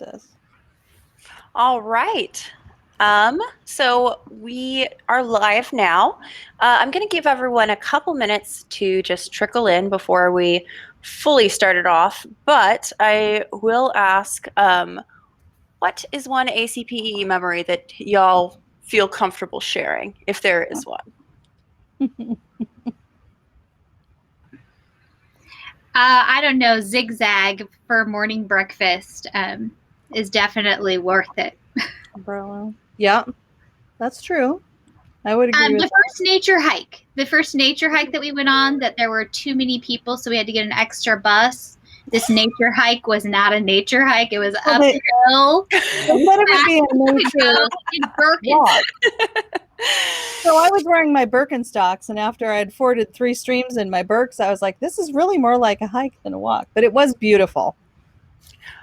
practice. All right. So we are live now. I'm going to give everyone a couple minutes to just trickle in before we fully start it off, but I will ask, what is one ACPE memory that y'all feel comfortable sharing, if there is one? I don't know. Zigzag for morning breakfast is definitely worth it. Umbrella. Yeah, that's true. I would agree with the first nature hike. The first nature hike that we went on, that there were too many people, so we had to get an extra bus. This nature hike was not a nature hike. It was uphill. Instead of it being a nature walk. So I was wearing my Birkenstocks, and after I had forded 3 streams in my Birks, I was like, this is really more like a hike than a walk. But it was beautiful.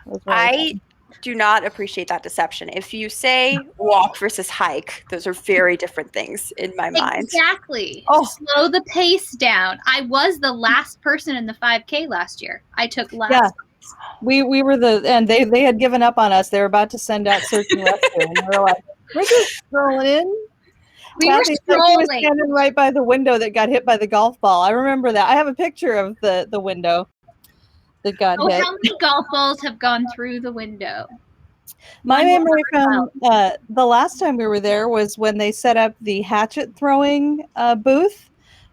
It was really fun. Do not appreciate that deception. If you say walk versus hike, those are very different things in my mind. Exactly. Oh. Slow the pace down. I was the last person in the 5K last year. I took last. Yeah. We were and they had given up on us. They were about to send out search and rescue, and we were like, we're just strolling in. We were strolling. She was standing right by the window that got hit by the golf ball. I remember that. I have a picture of the window that got hit. How many golf balls have gone through the window? My memory from the last time we were there was when they set up the hatchet throwing booth,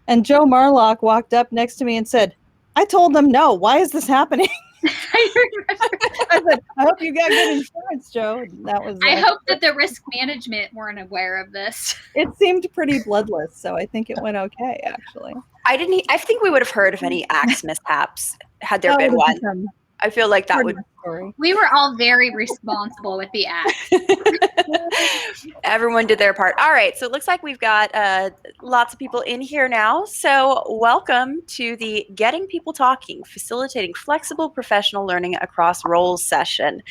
and Joe Marlock walked up next to me and said, I told them no. Why is this happening? I said, I hope you got good insurance, Joe. And that was. I hope that the risk management weren't aware of this. It seemed pretty bloodless, so I think it went okay, actually. I think we would have heard of any axe mishaps had there been one. I feel like that would. We were all very responsible with the axe. Everyone did their part. All right, so it looks like we've got lots of people in here now. So welcome to the Getting People Talking, Facilitating Flexible Professional Learning Across Roles session.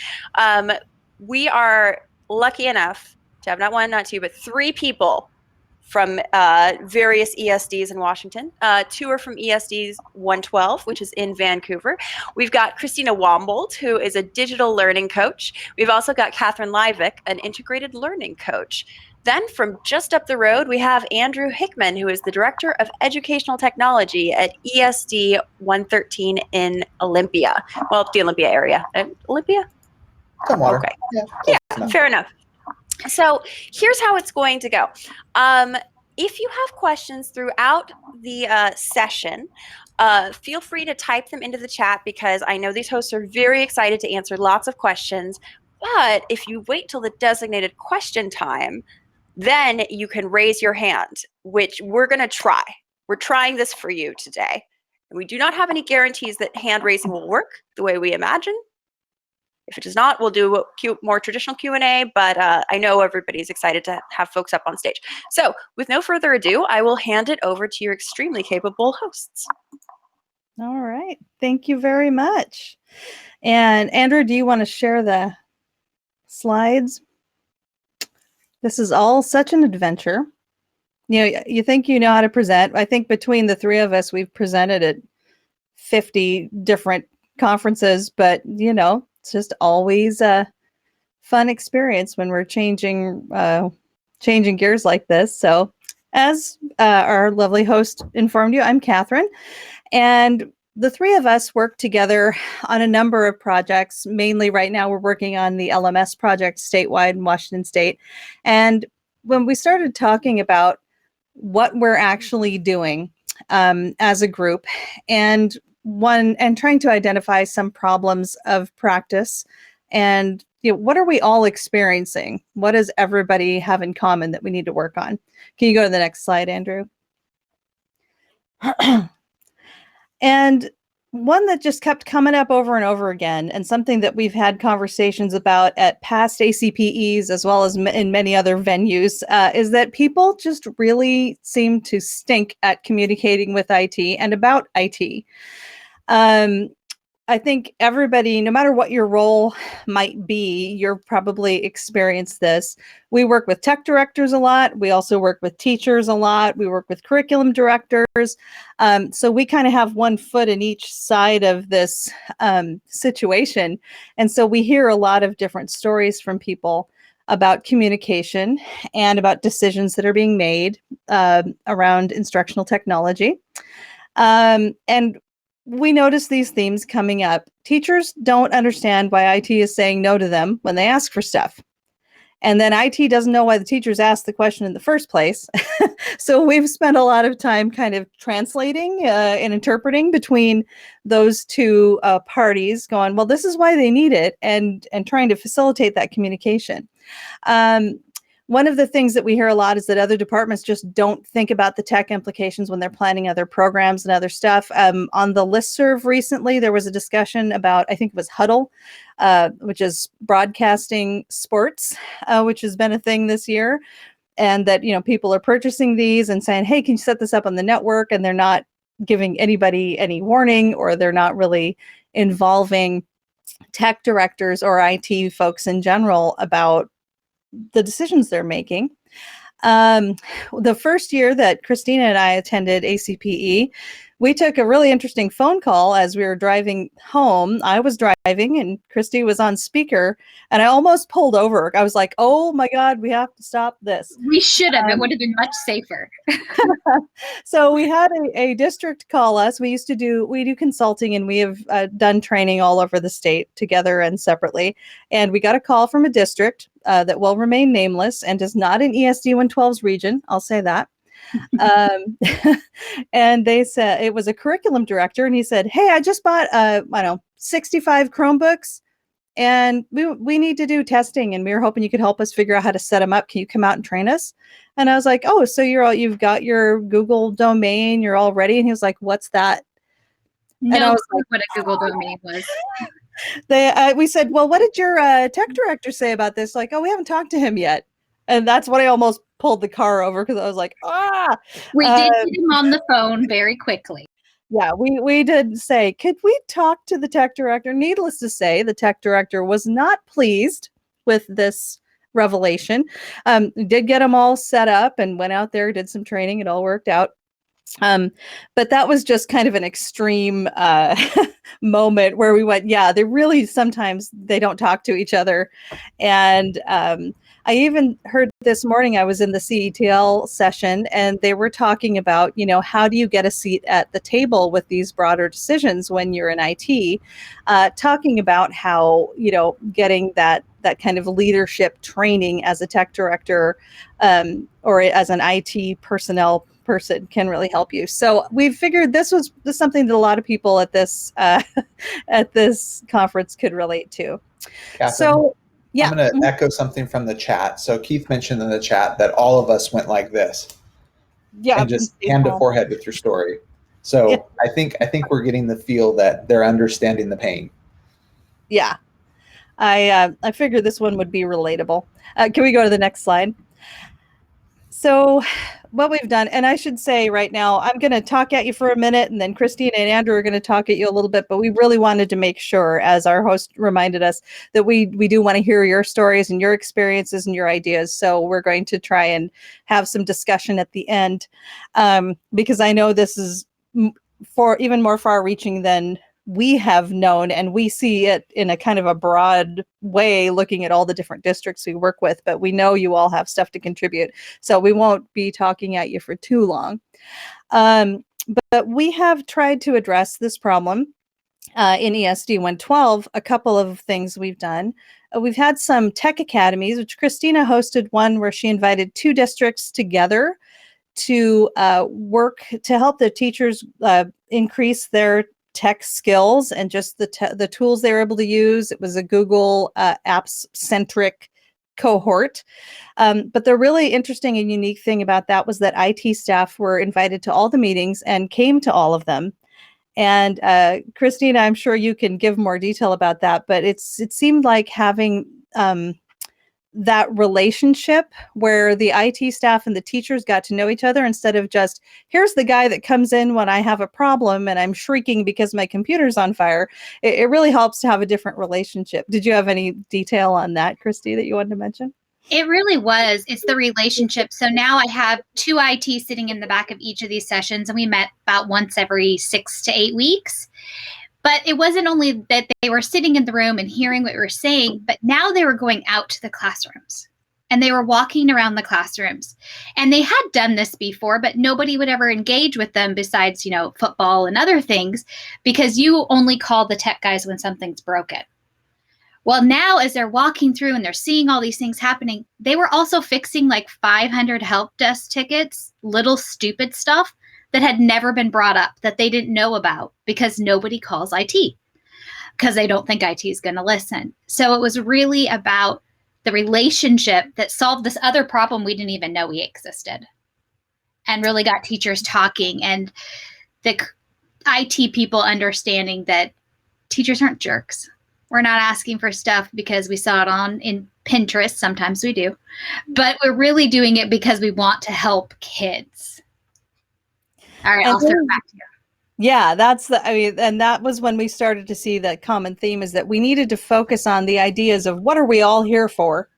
We are lucky enough to have not one, not two, but 3 people from various ESDs in Washington. 2 are from ESDs 112, which is in Vancouver. We've got Christina Wombold, who is a digital learning coach. We've also got Catherine Livick, an integrated learning coach. Then from just up the road, we have Andrew Hickman, who is the Director of Educational Technology at ESD 113 in Olympia. Well, the Olympia area. Olympia? Somewhat. Okay. Yeah, fair enough. So here's how it's going to go. If you have questions throughout the session, feel free to type them into the chat, because I know these hosts are very excited to answer lots of questions. But if you wait till the designated question time, then you can raise your hand, which we're going to try. We're trying this for you today. We do not have any guarantees that hand raising will work the way we imagine. If it does not, we'll do a more traditional Q&A, but I know everybody's excited to have folks up on stage. So with no further ado, I will hand it over to your extremely capable hosts. All right. Thank you very much. And Andrew, do you want to share the slides? This is all such an adventure. You know, you think you know how to present. I think between the 3 of us, we've presented at 50 different conferences, but you know, it's just always a fun experience when we're changing gears like this. So as our lovely host informed you, I'm Catherine, and the 3 of us work together on a number of projects. Mainly right now, we're working on the LMS project statewide in Washington State. And when we started talking about what we're actually doing as a group, and trying to identify some problems of practice, and you know, what are we all experiencing? What does everybody have in common that we need to work on? Can you go to the next slide, Andrew? And one that just kept coming up over and over again, and something that we've had conversations about at past ACPEs as well as in many other venues, is that people just really seem to stink at communicating with IT and about IT. I think everybody, no matter what your role might be, you're probably experienced this. We work with tech directors a lot. We also work with teachers a lot. We work with curriculum directors. So we kind of have one foot in each side of this situation. And so we hear a lot of different stories from people about communication and about decisions that are being made around instructional technology. And we notice these themes coming up. Teachers don't understand why IT is saying no to them when they ask for stuff. And then IT doesn't know why the teachers asked the question in the first place. So we've spent a lot of time kind of translating and interpreting between those two parties, going, well, this is why they need it, and trying to facilitate that communication. One of the things that we hear a lot is that other departments just don't think about the tech implications when they're planning other programs and other stuff. On the listserv recently, there was a discussion about, I think it was Huddle, which is broadcasting sports, which has been a thing this year. And that, people are purchasing these and saying, hey, can you set this up on the network? And they're not giving anybody any warning, or they're not really involving tech directors or IT folks in general about the decisions they're making. The first year that Christina and I attended ACPE, we took a really interesting phone call as we were driving home. I was driving and Christy was on speaker, and I almost pulled over. I was like, oh my God, we have to stop this. We should have. It would have been much safer. So we had a district call us. We do consulting, and we have done training all over the state together and separately. And we got a call from a district that will remain nameless and is not in ESD 112's region. I'll say that. And they said, it was a curriculum director, and he said, hey, I just bought 65 Chromebooks, and we need to do testing, and we were hoping you could help us figure out how to set them up. Can you come out and train us? And I was like, oh, so you've got your Google domain, you're all ready? And he was like, what's that? No, and I was like, what a Google domain was. We said, well, what did your tech director say about this? Like, oh, we haven't talked to him yet. And that's what I almost pulled the car over, because I was like, We did get him on the phone very quickly. Yeah, we did say, could we talk to the tech director? Needless to say, the tech director was not pleased with this revelation. Did get them all set up and went out there, did some training. It all worked out. But that was just kind of an extreme moment where we went, yeah, they really, sometimes they don't talk to each other. And I even heard this morning, I was in the CETL session, and they were talking about, how do you get a seat at the table with these broader decisions when you're in IT, talking about how, getting that kind of leadership training as a tech director or as an IT personnel person can really help you. So we figured this was something that a lot of people at this conference could relate to. Catherine, so yeah, I'm going to echo something from the chat. So Keith mentioned in the chat that all of us went like this, and just hand to forehead with your story. So yeah. I think we're getting the feel that they're understanding the pain. Yeah, I figured this one would be relatable. Can we go to the next slide? So what we've done, and I should say right now, I'm going to talk at you for a minute, and then Christine and Andrew are going to talk at you a little bit, but we really wanted to make sure, as our host reminded us, that we do want to hear your stories and your experiences and your ideas. So we're going to try and have some discussion at the end, because I know this is for even more far-reaching than we have known, and we see it in a kind of a broad way, looking at all the different districts we work with, but we know you all have stuff to contribute. So we won't be talking at you for too long. But we have tried to address this problem in ESD 112, a couple of things we've done. We've had some tech academies, which Christina hosted one where she invited 2 districts together to work to help the teachers increase their tech skills and just the tools they were able to use. It was a Google apps centric cohort. But the really interesting and unique thing about that was that IT staff were invited to all the meetings and came to all of them. And Christina, I'm sure you can give more detail about that, but it seemed like having that relationship where the IT staff and the teachers got to know each other instead of just, here's the guy that comes in when I have a problem and I'm shrieking because my computer's on fire. It really helps to have a different relationship. Did you have any detail on that, Christy, that you wanted to mention? It really was. It's the relationship. So now I have 2 IT sitting in the back of each of these sessions, and we met about once every 6 to 8 weeks. But it wasn't only that they were sitting in the room and hearing what we were saying, but now they were going out to the classrooms and they were walking around the classrooms. And they had done this before, but nobody would ever engage with them besides, football and other things, because you only call the tech guys when something's broken. Well, now as they're walking through and they're seeing all these things happening, they were also fixing like 500 help desk tickets, little stupid stuff that had never been brought up that they didn't know about because nobody calls IT because they don't think IT is going to listen. So it was really about the relationship that solved this other problem we didn't even know we existed, and really got teachers talking and the IT people understanding that teachers aren't jerks. We're not asking for stuff because we saw it in Pinterest. Sometimes we do, but we're really doing it because we want to help kids. All right, I'll throw it back to you. Yeah, and that was when we started to see that common theme is that we needed to focus on the ideas of what are we all here for,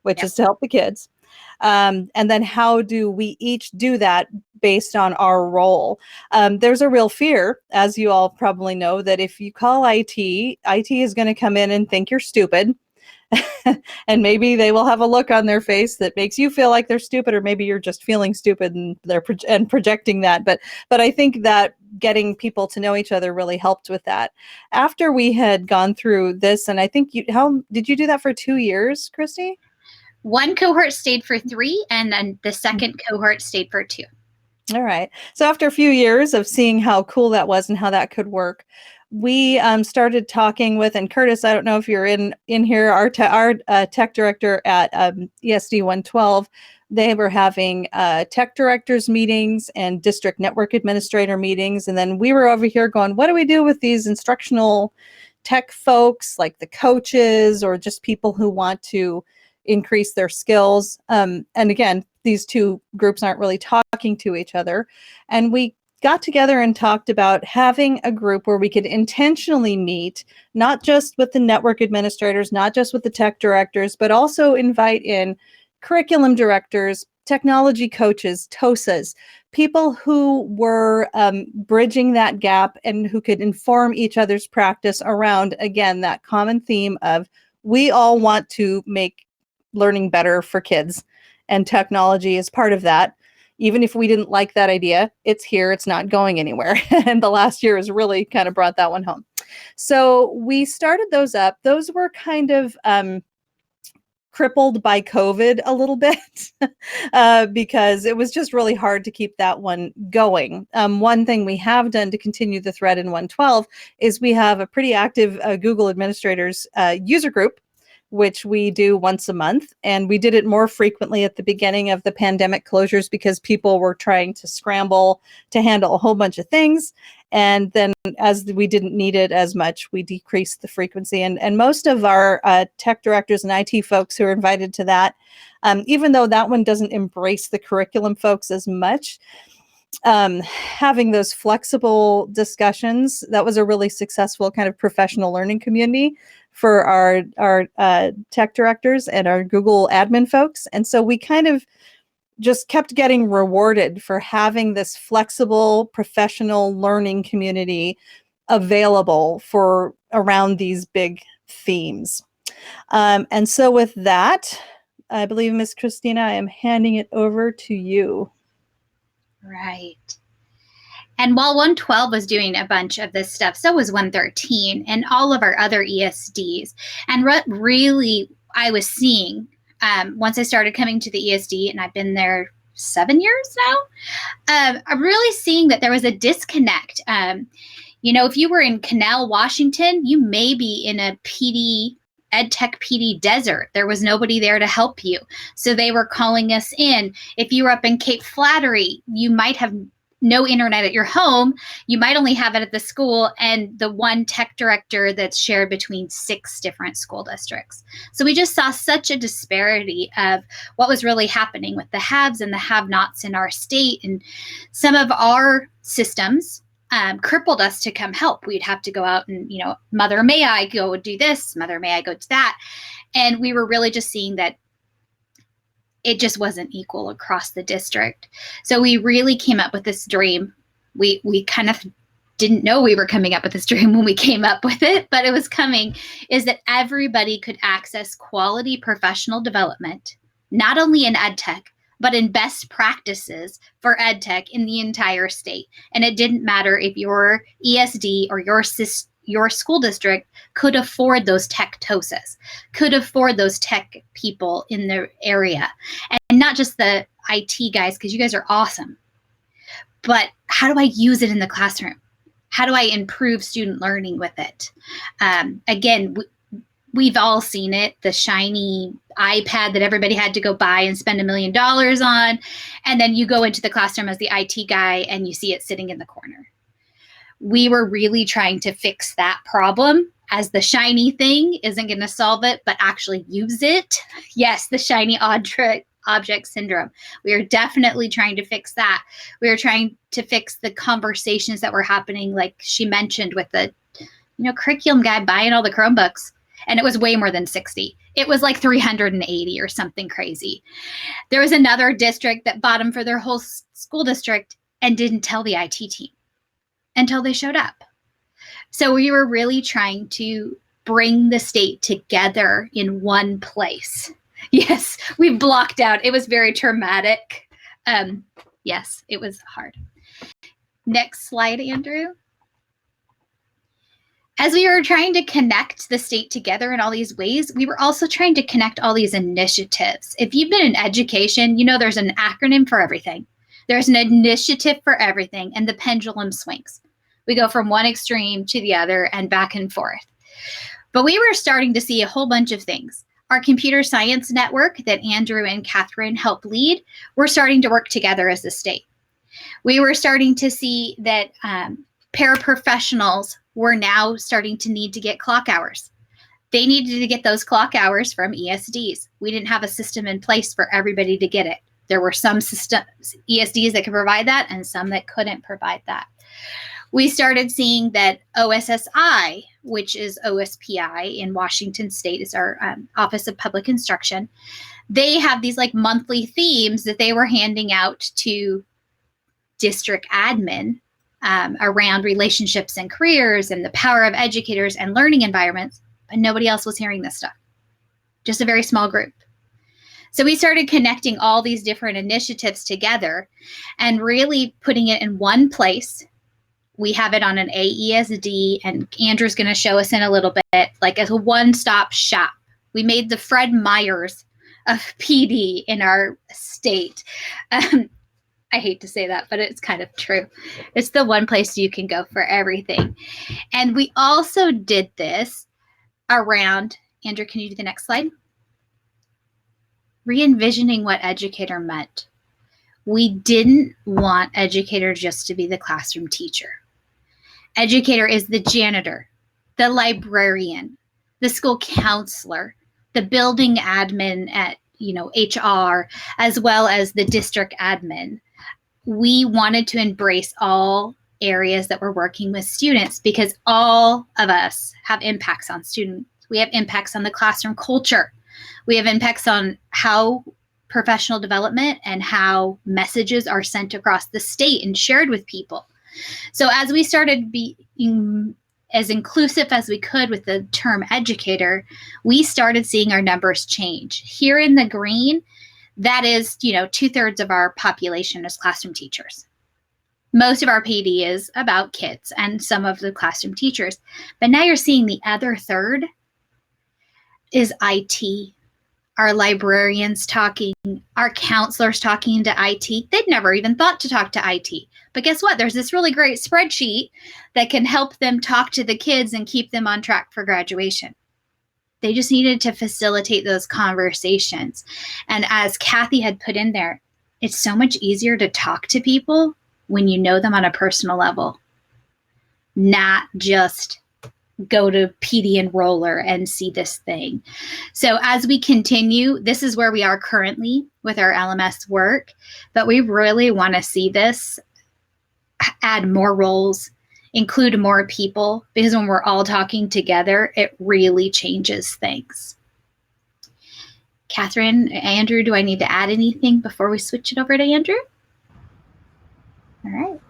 which is to help the kids. And then how do we each do that based on our role? There's a real fear, as you all probably know, that if you call IT is going to come in and think you're stupid. And maybe they will have a look on their face that makes you feel like they're stupid, or maybe you're just feeling stupid and they're projecting that. But I think that getting people to know each other really helped with that. After we had gone through this, and I think how did you do that for 2 years, Christy? One cohort stayed for 3, and then the second cohort stayed for 2. All right. So after a few years of seeing how cool that was and how that could work, we started talking with, and Curtis, I don't know if you're in here, our tech director at ESD 112, they were having tech directors meetings and district network administrator meetings. And then we were over here going, what do we do with these instructional tech folks, like the coaches or just people who want to increase their skills? And again, these two groups aren't really talking to each other. And we got together and talked about having a group where we could intentionally meet, not just with the network administrators, not just with the tech directors, but also invite in curriculum directors, technology coaches, TOSAs, people who were bridging that gap and who could inform each other's practice around, again, that common theme of we all want to make learning better for kids, and technology is part of that. Even if we didn't like that idea, it's here, it's not going anywhere. And the last year has really kind of brought that one home. So we started those up. Those were kind of crippled by COVID a little bit because it was just really hard to keep that one going. One thing we have done to continue the thread in 112 is we have a pretty active Google administrators user group, which we do once a month. And we did it more frequently at the beginning of the pandemic closures because people were trying to scramble to handle a whole bunch of things. And then as we didn't need it as much, we decreased the frequency. And most of our tech directors and IT folks who are invited to that, even though that one doesn't embrace the curriculum folks as much, having those flexible discussions, that was a really successful kind of professional learning community for our tech directors and our Google admin folks. And so we kind of just kept getting rewarded for having this flexible professional learning community available for around these big themes. And so with that, I believe, Miss Christina, I am handing it over to you. Right. And while 112 was doing a bunch of this stuff, so was 113 and all of our other ESDs. And what really I was seeing once I started coming to the ESD, and I've been there 7 years now, I'm really seeing that there was a disconnect. If you were in Canal, Washington, you may be in a EdTech PD desert. There was nobody there to help you. So they were calling us in. If you were up in Cape Flattery, you might have no internet at your home. You might only have it at the school and the one tech director that's shared between 6 different school districts. So we just saw such a disparity of what was really happening with the haves and the have-nots in our state. And some of our systems crippled us to come help. We'd have to go out and, mother, may I go do this? Mother, may I go to that? And we were really just seeing that it just wasn't equal across the district. So we really came up with this dream. We kind of didn't know we were coming up with this dream when we came up with it, but it was coming, is that everybody could access quality professional development, not only in ed tech, but in best practices for ed tech in the entire state. And it didn't matter if your ESD or your school district could afford those tech TOSAs, could afford those tech people in their area. And not just the IT guys, because you guys are awesome, but how do I use it in the classroom? How do I improve student learning with it? Again, we've all seen it, the shiny iPad that everybody had to go buy and spend $1 million on. And then you go into the classroom as the IT guy and you see it sitting in the corner. We were really trying to fix that problem, as the shiny thing isn't going to solve it, but actually use it. Yes, the shiny object syndrome. We are definitely trying to fix that. We are trying to fix the conversations that were happening, like she mentioned, with the curriculum guy buying all the Chromebooks. And it was way more than 60. It was like 380 or something crazy. There was another district that bought them for their whole school district and didn't tell the IT team until they showed up. So we were really trying to bring the state together in one place. Yes, we blocked out. It was very traumatic. Yes, it was hard. Next slide, Andrew. As we were trying to connect the state together in all these ways, we were also trying to connect all these initiatives. If you've been in education, there's an acronym for everything. There's an initiative for everything, and the pendulum swings. We go from one extreme to the other and back and forth. But we were starting to see a whole bunch of things. Our computer science network that Andrew and Catherine helped lead, we're starting to work together as a state. We were starting to see that paraprofessionals were now starting to need to get clock hours. They needed to get those clock hours from ESDs. We didn't have a system in place for everybody to get it. There were some ESDs that could provide that and some that couldn't provide that. We started seeing that OSSI, which is OSPI in Washington State, is our Office of Public Instruction. They have these monthly themes that they were handing out to district admin around relationships and careers and the power of educators and learning environments, but nobody else was hearing this stuff. Just a very small group. So we started connecting all these different initiatives together and really putting it in one place. We have it on an AESD, and Andrew's going to show us in a little bit, as a one-stop shop. We made the Fred Meyers of PD in our state. I hate to say that, but it's kind of true. It's the one place you can go for everything. And we also did this around, Andrew, can you do the next slide? Re-envisioning what educator meant. We didn't want educator just to be the classroom teacher. Educator is the janitor, the librarian, the school counselor, the building admin at HR, as well as the district admin. We wanted to embrace all areas that we're working with students, because all of us have impacts on students. We have impacts on the classroom culture. We have impacts on how professional development and how messages are sent across the state and shared with people. So as we started being as inclusive as we could with the term educator, we started seeing our numbers change. Here in the green, that is, 2/3 of our population is classroom teachers. Most of our PD is about kids and some of the classroom teachers. But now you're seeing the other third is IT. Our librarians talking, our counselors talking to IT. They'd never even thought to talk to IT. But guess what? There's this really great spreadsheet that can help them talk to the kids and keep them on track for graduation. They just needed to facilitate those conversations. And as Kathy had put in there, it's so much easier to talk to people when you know them on a personal level, not just go to PD Enroller and see this thing. So as we continue, this is where we are currently with our LMS work, but we really want to see this add more roles, include more people, because when we're all talking together, it really changes things. Catherine, Andrew, do I need to add anything before we switch it over to Andrew? All right.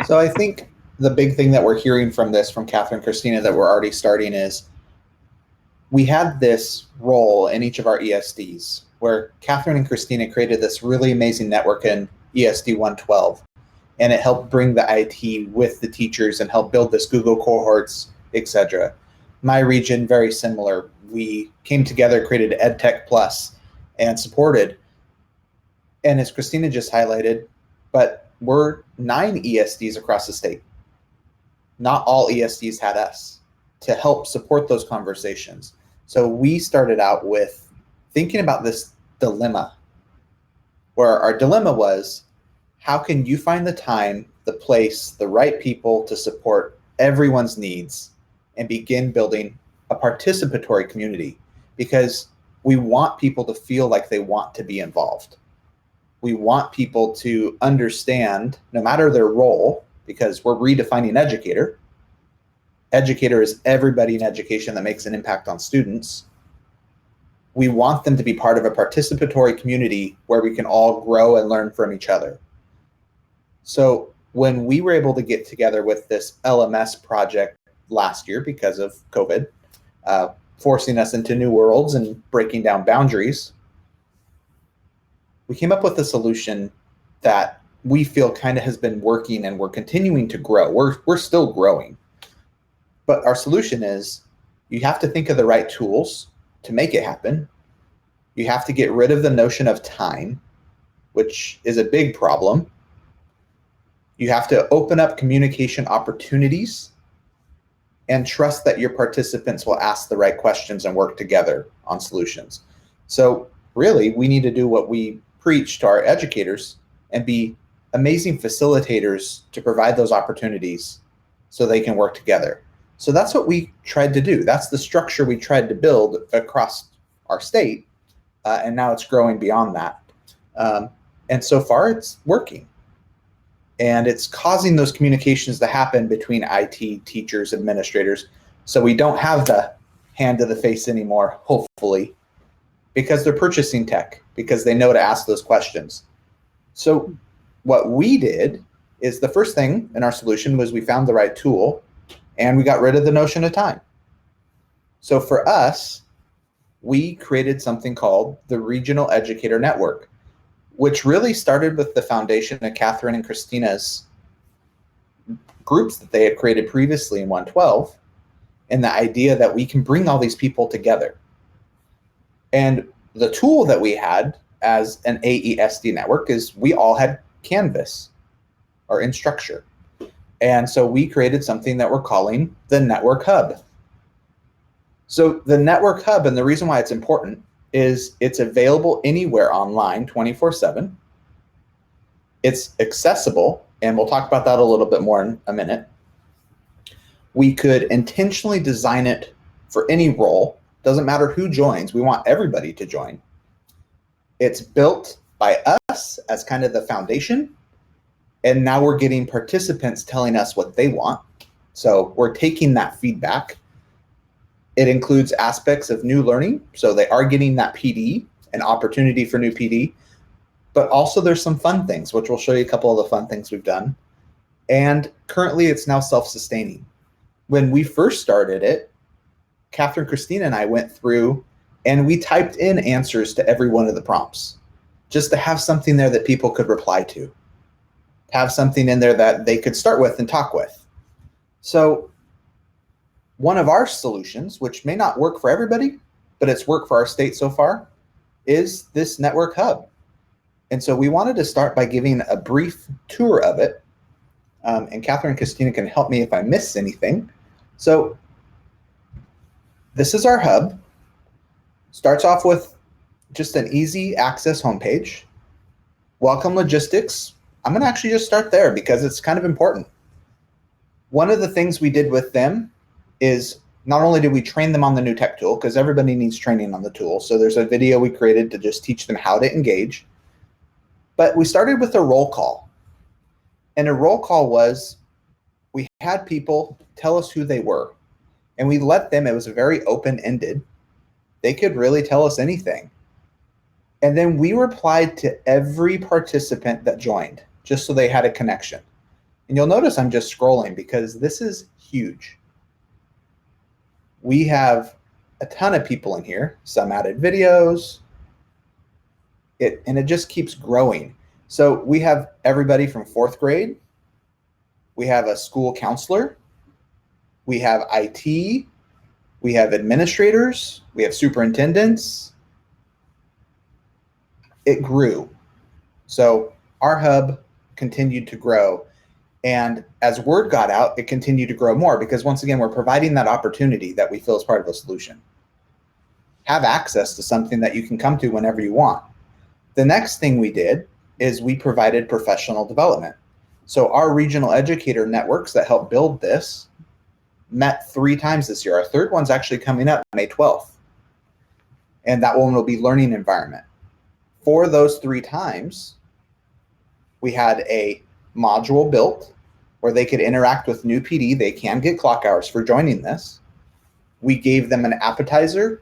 So I think the big thing that we're hearing from this, from Catherine and Christina, that we're already starting is we had this role in each of our ESDs where Catherine and Christina created this really amazing network in ESD 112. And it helped bring the IT with the teachers and help build this Google Cohorts, etc. My region, very similar. We came together, created EdTech Plus, and supported. And as Christina just highlighted, but we're 9 ESDs across the state. Not all ESDs had us to help support those conversations. So we started out with thinking about this dilemma, where our dilemma was, how can you find the time, the place, the right people to support everyone's needs and begin building a participatory community? Because we want people to feel like they want to be involved. We want people to understand, no matter their role, because we're redefining educator. Educator is everybody in education that makes an impact on students. We want them to be part of a participatory community where we can all grow and learn from each other. So when we were able to get together with this LMS project last year because of COVID, forcing us into new worlds and breaking down boundaries, we came up with a solution that we feel kind of has been working, and we're continuing to grow. We're still growing. But our solution is, you have to think of the right tools to make it happen. You have to get rid of the notion of time, which is a big problem. You have to open up communication opportunities and trust that your participants will ask the right questions and work together on solutions. So really, we need to do what we preach to our educators and be amazing facilitators to provide those opportunities so they can work together. So that's what we tried to do. That's the structure we tried to build across our state, and now it's growing beyond that. And so far, it's working. And it's causing those communications to happen between IT, teachers, administrators. So we don't have the hand to the face anymore, hopefully, because they're purchasing tech, because they know to ask those questions. So what we did is, the first thing in our solution was we found the right tool and we got rid of the notion of time. So for us, we created something called the Regional Educator Network, which really started with the foundation of Catherine and Christina's groups that they had created previously in 112, and the idea that we can bring all these people together. And the tool that we had as an AESD network is we all had Canvas or Instructure. And so we created something that we're calling the Network Hub. So the Network Hub, and the reason why it's important, is it's available anywhere online 24/7. It's accessible, and we'll talk about that a little bit more in a minute. We could intentionally design it for any role. Doesn't matter who joins. We want everybody to join. It's built by us as kind of the foundation, and now we're getting participants telling us what they want. So we're taking that feedback. It includes aspects of new learning, so they are getting that PD, an opportunity for new PD, but also there's some fun things, which we'll show you a couple of the fun things we've done. And currently it's now self-sustaining. When we first started it, Catherine, Christina, and I went through and we typed in answers to every one of the prompts, just to have something there that people could reply to, have something in there that they could start with and talk with. So one of our solutions, which may not work for everybody, but it's worked for our state so far, is this Network Hub. And so we wanted to start by giving a brief tour of it. And Catherine and Christina can help me if I miss anything. So this is our hub. Starts off with just an easy access homepage. Welcome logistics, I'm going to actually just start there because it's kind of important. One of the things we did with them is not only did we train them on the new tech tool, because everybody needs training on the tool. So there's a video we created to just teach them how to engage. But we started with a roll call. And a roll call was, we had people tell us who they were. And we let them, it was very open-ended. They could really tell us anything. And then we replied to every participant that joined, just so they had a connection. And you'll notice I'm just scrolling because this is huge. We have a ton of people in here. Some added videos. And it just keeps growing. So we have everybody from 4th grade. We have a school counselor. We have IT. We have administrators. We have superintendents. It grew. So our hub continued to grow. And as word got out, it continued to grow more because once again, we're providing that opportunity that we feel is part of a solution. Have access to something that you can come to whenever you want. The next thing we did is we provided professional development. So our regional educator networks that help build this met 3 times this year. Our 3rd one's actually coming up May 12th. And that one will be learning environment. For those 3 times, we had a module built where they could interact with new PD. They can get clock hours for joining this. We gave them an appetizer.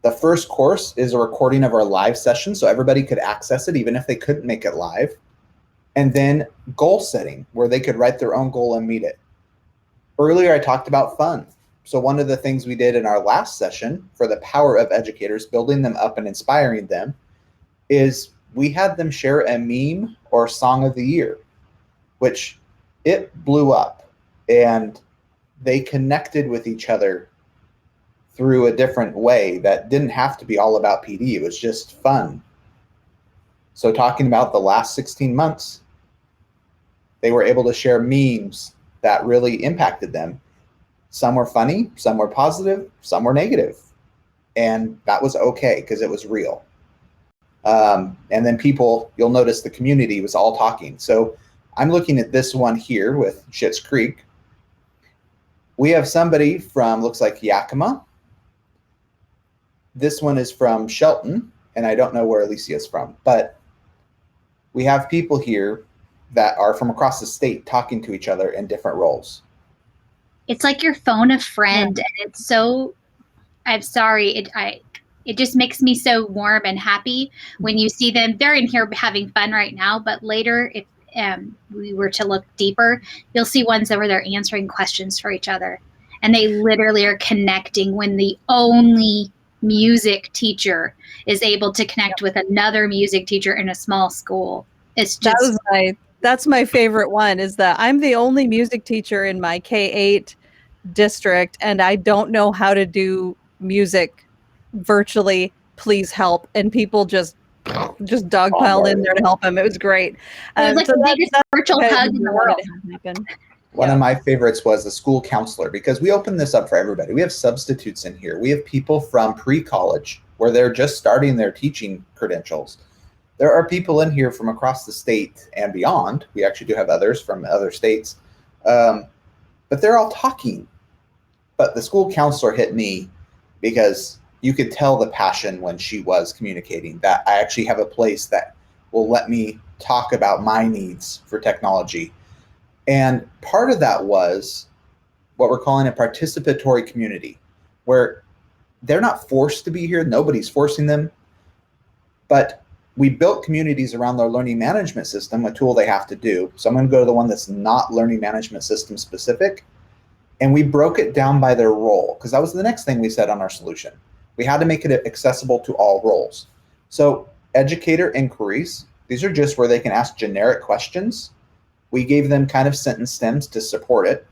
The first course is a recording of our live session, so everybody could access it even if they couldn't make it live. And then goal setting, where they could write their own goal and meet it. Earlier, I talked about fun. So one of the things we did in our last session for the power of educators, building them up and inspiring them, is we had them share a meme or song of the year, which it blew up, and they connected with each other through a different way that didn't have to be all about PD. It was just fun. So talking about the last 16 months, they were able to share memes that really impacted them. Some were funny, some were positive, some were negative. And that was okay because it was real. And then people, you'll notice the community was all talking. So I'm looking at this one here with Schitt's Creek. We have somebody from, looks like Yakima. This one is from Shelton, and I don't know where Alicia is from, but we have people here that are from across the state talking to each other in different roles. It's like your phone a friend, and it's so, I'm sorry, it just makes me so warm and happy when you see them. They're in here having fun right now, but later, if we were to look deeper, you'll see ones that where they're answering questions for each other. And they literally are connecting when the only music teacher is able to connect with another music teacher in a small school. It's just that's my favorite one, is that I'm the only music teacher in my K-8 district, and I don't know how to do music virtually. Please help. And people just dogpiled in there to help him. It was great. It was like so the biggest virtual hug in the world. One of my favorites was the school counselor, because we opened this up for everybody. We have substitutes in here. We have people from pre-college where they're just starting their teaching credentials. There are people in here from across the state and beyond. We actually do have others from other states. But they're all talking. But the school counselor hit me because you could tell the passion when she was communicating that I actually have a place that will let me talk about my needs for technology. And part of that was what we're calling a participatory community, where they're not forced to be here. Nobody's forcing them. But we built communities around their learning management system, a tool they have to do. So I'm going to go to the one that's not learning management system specific. And we broke it down by their role, because that was the next thing we said on our solution. We had to make it accessible to all roles. So educator inquiries, these are just where they can ask generic questions. We gave them kind of sentence stems to support it.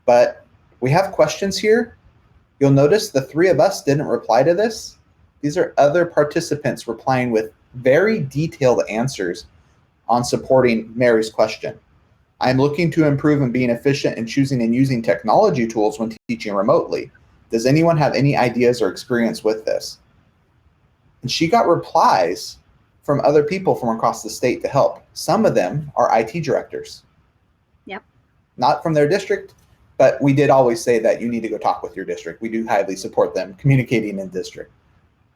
But we have questions here. You'll notice the 3 of us didn't reply to this. These are other participants replying with very detailed answers on supporting Mary's question. I'm looking to improve in being efficient in choosing and using technology tools when teaching remotely. Does anyone have any ideas or experience with this? And she got replies from other people from across the state to help. Some of them are IT directors. Yep. Not from their district, but we did always say that you need to go talk with your district. We do highly support them communicating in district.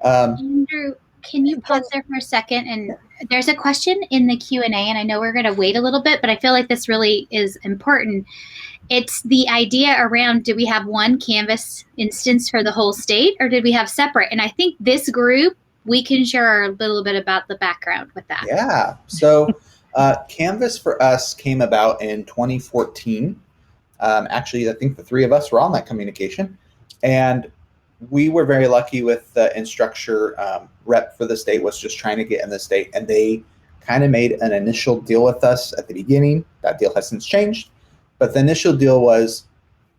Andrew, can you pause there for a second? And there's a question in the Q&A, and I know we're going to wait a little bit, but I feel like this really is important. It's the idea around, do we have one Canvas instance for the whole state, or did we have separate? And I think this group, we can share a little bit about the background with that. Yeah. So Canvas for us came about in 2014. Actually, I think the three of us were on that communication. And we were very lucky with the Instructure rep for the state was just trying to get in the state. And they kind of made an initial deal with us at the beginning. That deal has since changed. But the initial deal was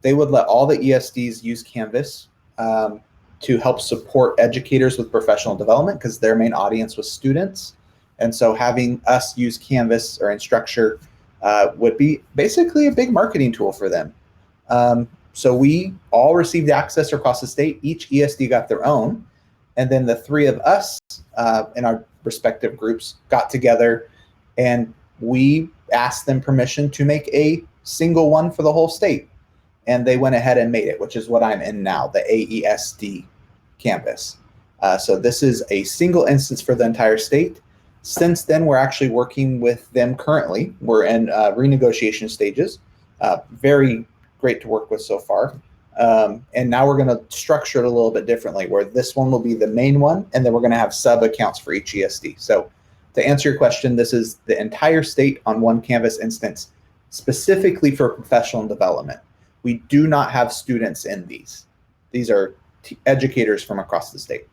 they would let all the ESDs use Canvas to help support educators with professional development because their main audience was students. And so having us use Canvas or Instructure would be basically a big marketing tool for them. So we all received access across the state. Each ESD got their own. And then the three of us in our respective groups got together and we asked them permission to make a single one for the whole state. And they went ahead and made it, which is what I'm in now, the AESD Canvas. So this is a single instance for the entire state. Since then, we're actually working with them currently. We're in renegotiation stages. Very great to work with so far. And now we're going to structure it a little bit differently, where this one will be the main one, and then we're going to have sub-accounts for each ESD. So to answer your question, this is the entire state on one Canvas instance, specifically for professional development. We do not have students in these. These are educators from across the state.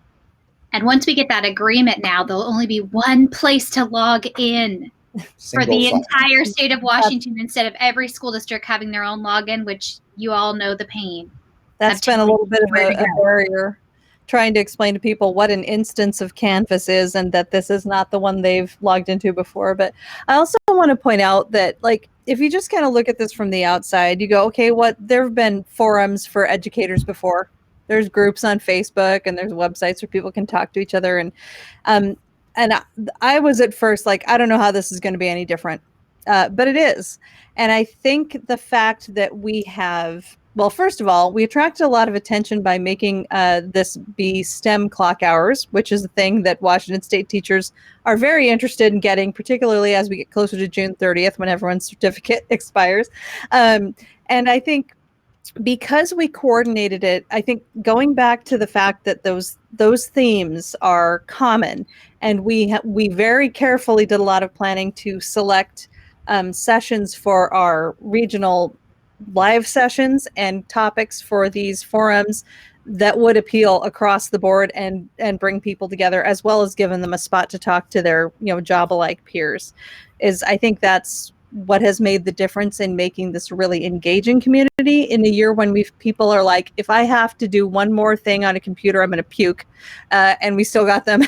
And once we get that agreement now, there'll only be one place to log in for the entire state of Washington instead of every school district having their own login, which you all know the pain. That's been a little bit of a barrier, trying to explain to people what an instance of Canvas is and that this is not the one they've logged into before. But I also want to point out that, like, if you just kind of look at this from the outside, you go, okay, there have been forums for educators before. There's groups on Facebook and there's websites where people can talk to each other. And I was at first like, I don't know how this is going to be any different, but it is. And I think the fact that we have, well, first of all, we attracted a lot of attention by making this be STEM clock hours, which is a thing that Washington State teachers are very interested in getting, particularly as we get closer to June 30th when everyone's certificate expires. And I think because we coordinated it, I think going back to the fact that those themes are common, and we very carefully did a lot of planning to select sessions for our regional live sessions and topics for these forums that would appeal across the board and bring people together, as well as giving them a spot to talk to their job-alike peers. I think that's what has made the difference in making this really engaging community in a year when people are like, if I have to do one more thing on a computer, I'm going to puke. And we still got them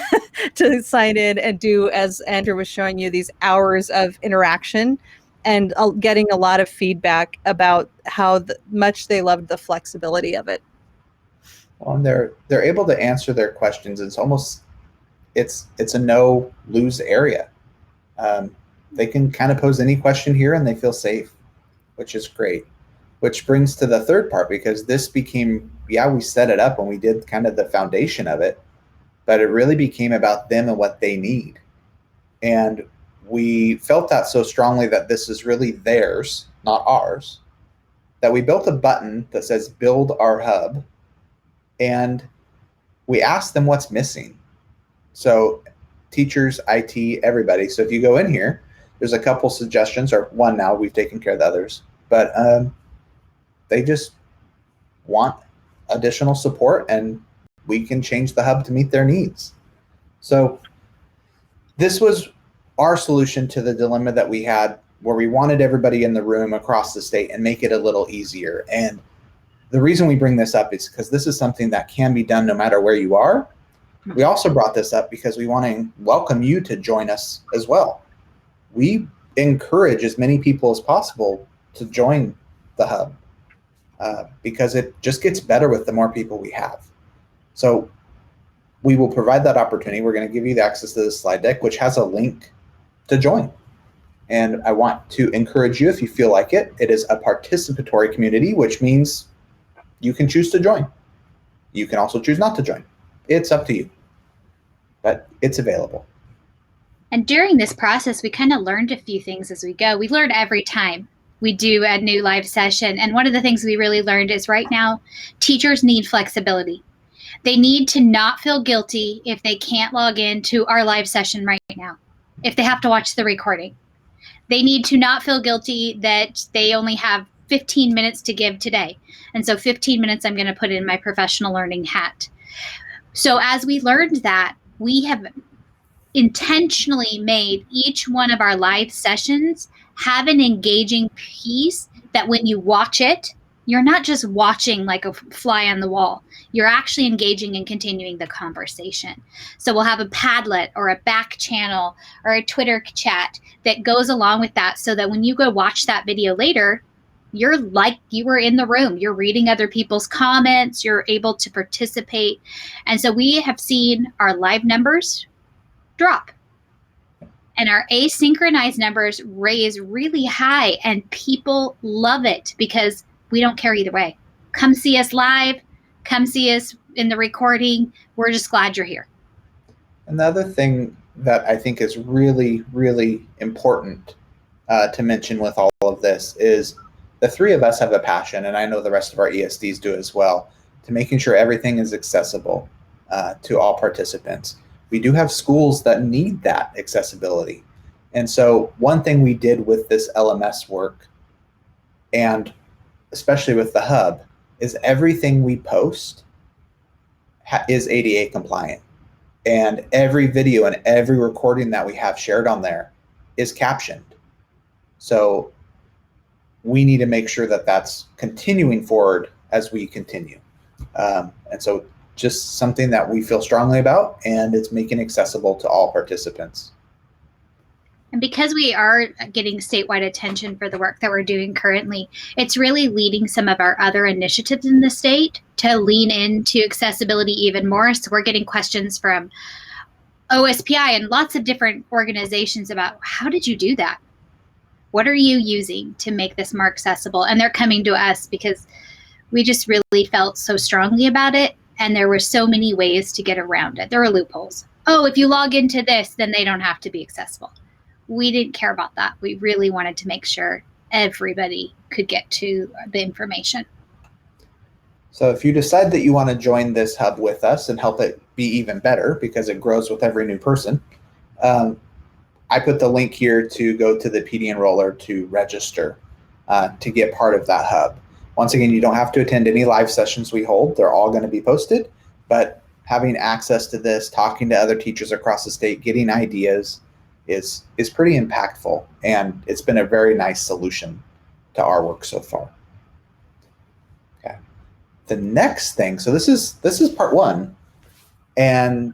to sign in and do, as Andrew was showing you, these hours of interaction and getting a lot of feedback about how much they loved the flexibility of it. Well, and they're able to answer their questions. It's a no lose area. They can kind of pose any question here and they feel safe, which is great. Which brings to the third part, because this became, we set it up and we did kind of the foundation of it, but it really became about them and what they need. And we felt that so strongly that this is really theirs, not ours, that we built a button that says build our hub, and we asked them what's missing. So teachers, IT, everybody. So if you go in here, there's a couple suggestions, or one now, we've taken care of the others, but they just want additional support and we can change the hub to meet their needs. So this was our solution to the dilemma that we had, where we wanted everybody in the room across the state and make it a little easier. And the reason we bring this up is because this is something that can be done no matter where you are. We also brought this up because we want to welcome you to join us as well. We encourage as many people as possible to join the hub because it just gets better with the more people we have. So we will provide that opportunity. We're going to give you the access to the slide deck, which has a link to join. And I want to encourage you, if you feel like it, it is a participatory community, which means you can choose to join. You can also choose not to join. It's up to you, but it's available. And during this process, we kind of learned a few things as we go. We learn every time we do a new live session. And one of the things we really learned is right now, teachers need flexibility. They need to not feel guilty if they can't log into our live session right now, if they have to watch the recording. They need to not feel guilty that they only have 15 minutes to give today. And so 15 minutes I'm going to put in my professional learning hat. So as we learned that, we have intentionally made each one of our live sessions have an engaging piece that when you watch it, you're not just watching like a fly on the wall. You're actually engaging and continuing the conversation. So we'll have a Padlet or a back channel or a Twitter chat that goes along with that so that when you go watch that video later, you're like you were in the room. You're reading other people's comments. You're able to participate. And so we have seen our live numbers drop. And our asynchronized numbers raise really high, and people love it because we don't care either way. Come see us live, come see us in the recording. We're just glad you're here. Another thing that I think is really, really important to mention with all of this is the three of us have a passion, and I know the rest of our ESDs do as well, to making sure everything is accessible to all participants. We do have schools that need that accessibility. And so one thing we did with this LMS work, and especially with the hub, is everything we post is ADA compliant. And every video and every recording that we have shared on there is captioned. So we need to make sure that that's continuing forward as we continue. And so just something that we feel strongly about, and it's making accessible to all participants. And because we are getting statewide attention for the work that we're doing currently, it's really leading some of our other initiatives in the state to lean into accessibility even more. So we're getting questions from OSPI and lots of different organizations about how did you do that? What are you using to make this more accessible? And they're coming to us because we just really felt so strongly about it. And there were so many ways to get around it. There are loopholes. Oh, if you log into this, then they don't have to be accessible. We didn't care about that. We really wanted to make sure everybody could get to the information. So if you decide that you want to join this hub with us and help it be even better, because it grows with every new person, I put the link here to go to the PD Enroller to register to get part of that hub. Once again, you don't have to attend any live sessions we hold. They're all going to be posted, but having access to this, talking to other teachers across the state, getting ideas is pretty impactful, and it's been a very nice solution to our work so far. Okay. The next thing, so this is part one, and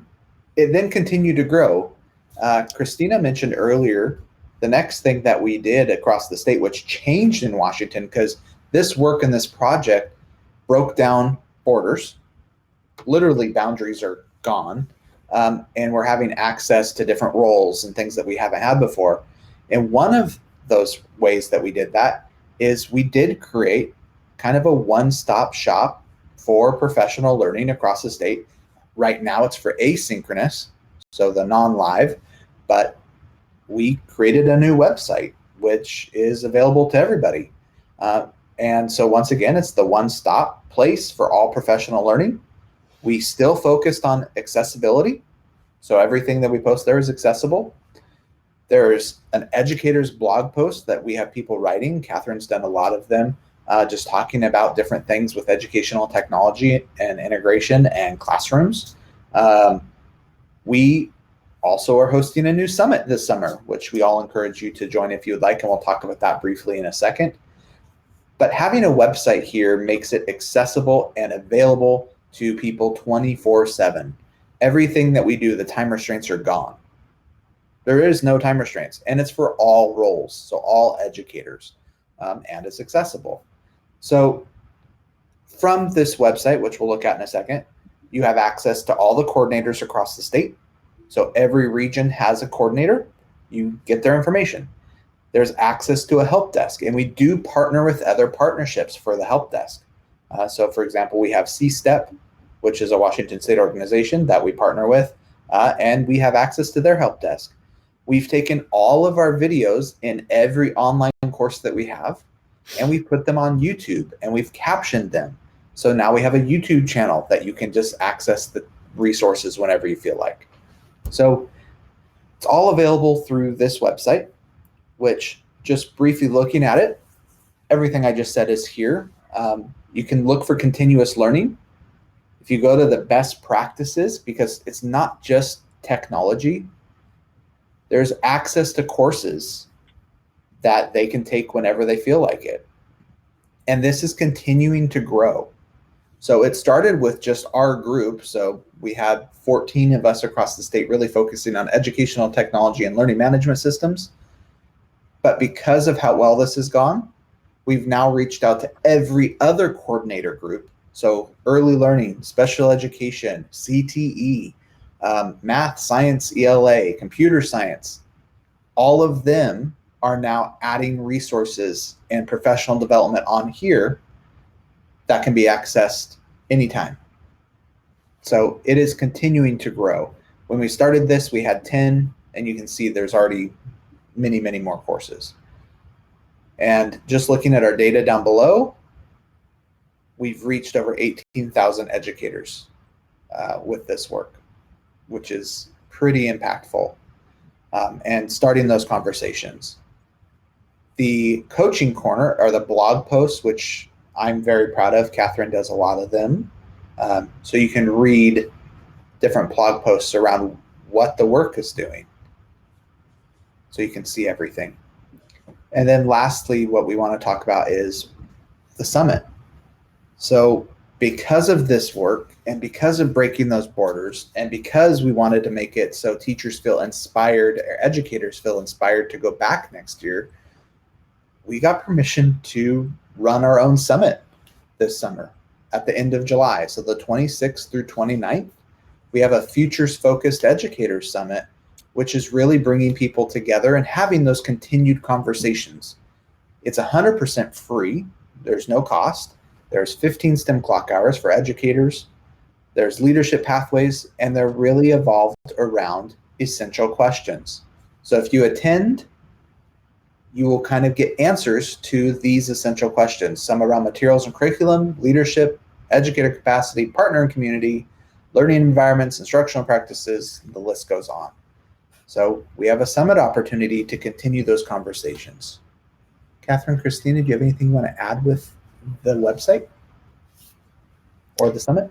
it then continued to grow. Christina mentioned earlier the next thing that we did across the state, which changed in Washington, because this work and this project broke down borders. Literally, boundaries are gone, and we're having access to different roles and things that we haven't had before. And one of those ways that we did that is we did create kind of a one-stop shop for professional learning across the state. Right now, it's for asynchronous, so the non-live, but we created a new website, which is available to everybody. And so once again, it's the one-stop place for all professional learning. We still focused on accessibility. So everything that we post there is accessible. There's an educator's blog post that we have people writing. Catherine's done a lot of them, just talking about different things with educational technology and integration and classrooms. We also are hosting a new summit this summer, which we all encourage you to join if you would like, and we'll talk about that briefly in a second. But having a website here makes it accessible and available to people 24/7. Everything that we do, the time restraints are gone. There is no time restraints, and it's for all roles, so all educators, and it's accessible. So from this website, which we'll look at in a second, You have access to all the coordinators across the state. So every region has a coordinator. You get their information. There's access to a help desk, and we do partner with other partnerships for the help desk. So for example, we have C-STEP, which is a Washington State organization that we partner with, and we have access to their help desk. We've taken all of our videos in every online course that we have, and we've put them on YouTube, and we've captioned them. So now we have a YouTube channel that you can just access the resources whenever you feel like. So it's all available through this website, which, just briefly looking at it, everything I just said is here. You can look for continuous learning. If you go to the best practices, because it's not just technology, there's access to courses that they can take whenever they feel like it. And this is continuing to grow. So it started with just our group. So we had 14 of us across the state really focusing on educational technology and learning management systems. But because of how well this has gone, we've now reached out to every other coordinator group. So early learning, special education, CTE, math, science, ELA, computer science, all of them are now adding resources and professional development on here that can be accessed anytime. So it is continuing to grow. When we started this, we had 10, and you can see there's already many, many more courses. And just looking at our data down below, we've reached over 18,000 educators with this work, which is pretty impactful, and starting those conversations. The coaching corner are the blog posts, which I'm very proud of. Catherine does a lot of them. So you can read different blog posts around what the work is doing. So you can see everything. And then lastly, what we want to talk about is the summit. So because of this work, and because of breaking those borders, and because we wanted to make it so teachers feel inspired, or educators feel inspired to go back next year, we got permission to run our own summit this summer at the end of July. So the 26th through 29th, we have a futures-focused educators summit, which is really bringing people together and having those continued conversations. It's 100% free. There's no cost. There's 15 STEM clock hours for educators. There's leadership pathways, and they're really evolved around essential questions. So if you attend, you will kind of get answers to these essential questions, some around materials and curriculum, leadership, educator capacity, partner and community, learning environments, instructional practices, the list goes on. So we have a summit opportunity to continue those conversations. Catherine, Christina, do you have anything you want to add with the website or the summit?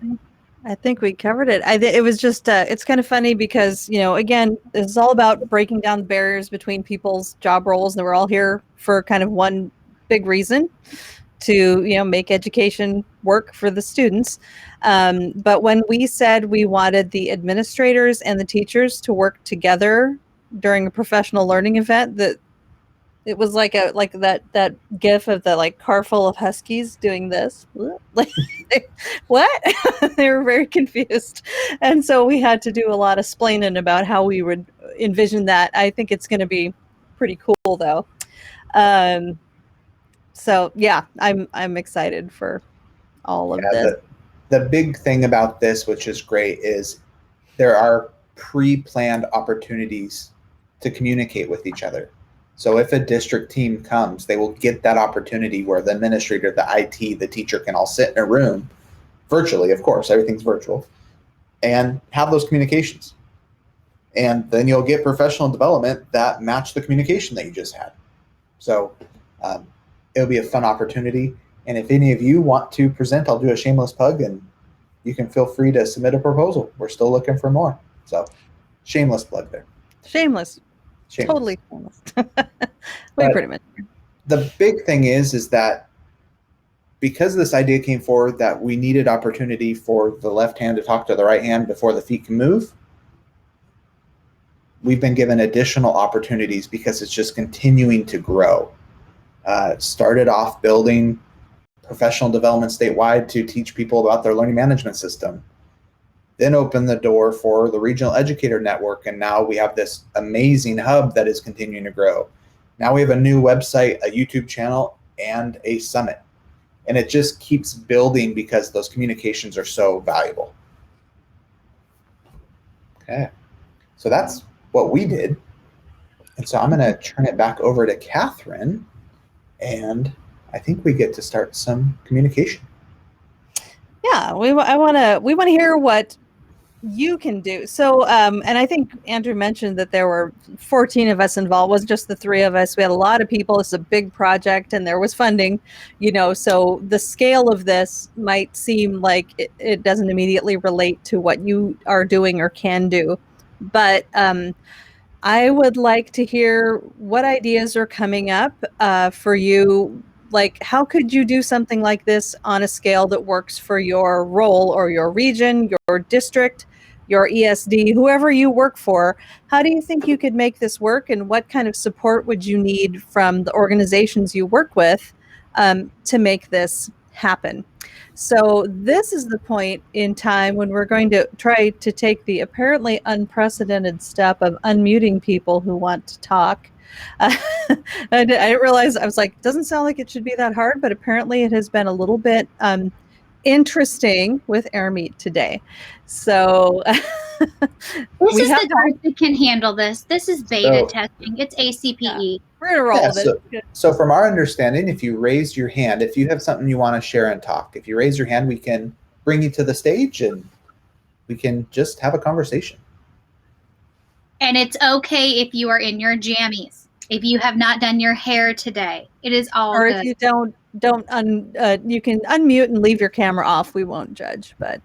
I think we covered it. It was just, it's kind of funny because, again, this is all about breaking down the barriers between people's job roles, and we're all here for kind of one big reason, to, make education work for the students. But when we said we wanted the administrators and the teachers to work together during a professional learning event, that it was like that gif of the car full of huskies doing this. Like, what? They were very confused. And so we had to do a lot of explaining about how we would envision that. I think it's going to be pretty cool though. So yeah, I'm excited for all of this. The big thing about this, which is great, is there are pre-planned opportunities to communicate with each other. So if a district team comes, they will get that opportunity where the administrator, the IT, the teacher can all sit in a room, virtually, of course, everything's virtual, and have those communications. And then you'll get professional development that match the communication that you just had. So it'll be a fun opportunity. And if any of you want to present, I'll do a shameless plug, and you can feel free to submit a proposal. We're still looking for more. So shameless plug there. Shameless. Totally shameless. We pretty much. The big thing is that because this idea came forward that we needed opportunity for the left hand to talk to the right hand before the feet can move, we've been given additional opportunities because it's just continuing to grow. Started off building professional development statewide to teach people about their learning management system. then opened the door for the Regional Educator Network. And now we have this amazing hub that is continuing to grow. Now we have a new website, a YouTube channel, and a summit. And it just keeps building because those communications are so valuable. Okay, so that's what we did. And so I'm going to turn it back over to Catherine, and I think we get to start some communication. Yeah, we want to hear what you can do. So, and I think Andrew mentioned that there were 14 of us involved. It wasn't just the 3 of us. We had a lot of people. It's a big project, and there was funding, so the scale of this might seem like it doesn't immediately relate to what you are doing or can do. But I would like to hear what ideas are coming up for you. Like, how could you do something like this on a scale that works for your role or your region, your district, your ESD, whoever you work for? How do you think you could make this work, and what kind of support would you need from the organizations you work with to make this happen? So this is the point in time when we're going to try to take the apparently unprecedented step of unmuting people who want to talk. I didn't realize, I was like, doesn't sound like it should be that hard, but apparently it has been a little bit interesting with AirMeet today. So this is the group that can handle this. This is beta testing. It's ACPE. Yeah, we're going to roll with it. So from our understanding, if you raise your hand, if you have something you want to share and talk, if you raise your hand, we can bring you to the stage and we can just have a conversation. And it's okay if you are in your jammies. If you have not done your hair today, it is all good. Or if you don't you can unmute and leave your camera off. We won't judge, but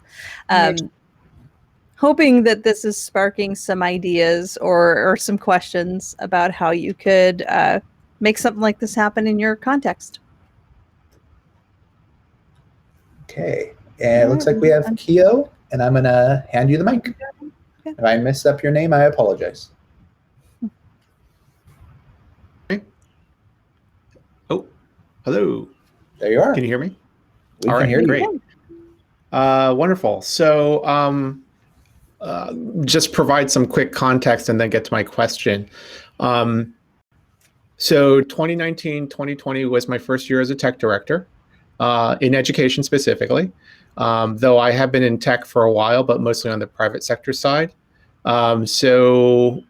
hoping that this is sparking some ideas or some questions about how you could make something like this happen in your context. Okay, and it looks like we have Keo, and I'm going to hand you the mic. Okay. If I messed up your name, I apologize. Oh, hello. There you are. Can you hear me? We can hear you. Great. Wonderful. So just provide some quick context and then get to my question. So 2019, 2020 was my first year as a tech director in education specifically, though I have been in tech for a while, but mostly on the private sector side. So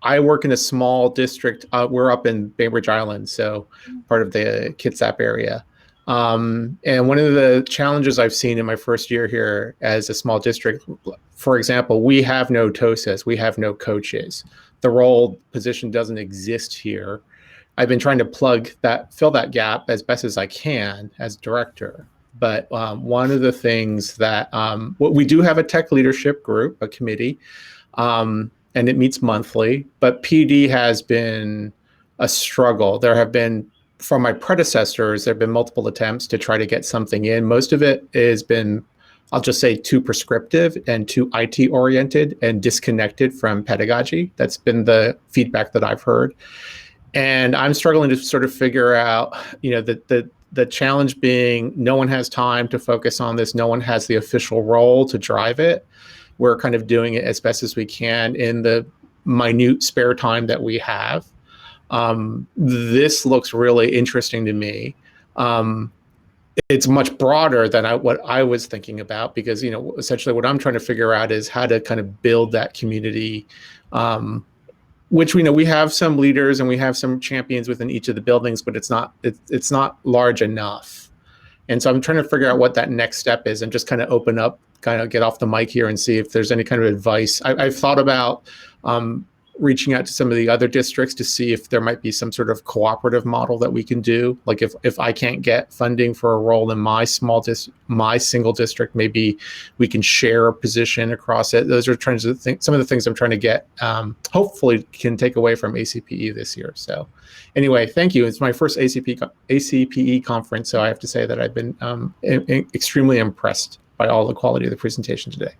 I work in a small district. We're up in Bainbridge Island, so part of the Kitsap area. And one of the challenges I've seen in my first year here as a small district, for example, we have no TOSAs, we have no coaches. The role position doesn't exist here. I've been trying to fill that gap as best as I can as director. But one of the things that, we do have a tech leadership group, a committee, and it meets monthly, but PD has been a struggle. There have been, from my predecessors, there have been multiple attempts to try to get something in. Most of it has been, I'll just say, too prescriptive and too IT oriented and disconnected from pedagogy. That's been the feedback that I've heard. And I'm struggling to sort of figure out, the challenge being no one has time to focus on this. No one has the official role to drive it. We're kind of doing it as best as we can in the minute spare time that we have. This looks really interesting to me. It's much broader than what I was thinking about, because, essentially what I'm trying to figure out is how to kind of build that community, which we know we have some leaders and we have some champions within each of the buildings, but it's not large enough. And so I'm trying to figure out what that next step is and just kind of open up, kind of get off the mic here and see if there's any kind of advice. I've thought about reaching out to some of the other districts to see if there might be some sort of cooperative model that we can do. Like if I can't get funding for a role in my single district, maybe we can share a position across it. Those are some of the things I'm trying to get, hopefully can take away from ACPE this year. So anyway, thank you. It's my first ACPE conference, so I have to say that I've been extremely impressed by all the quality of the presentation today.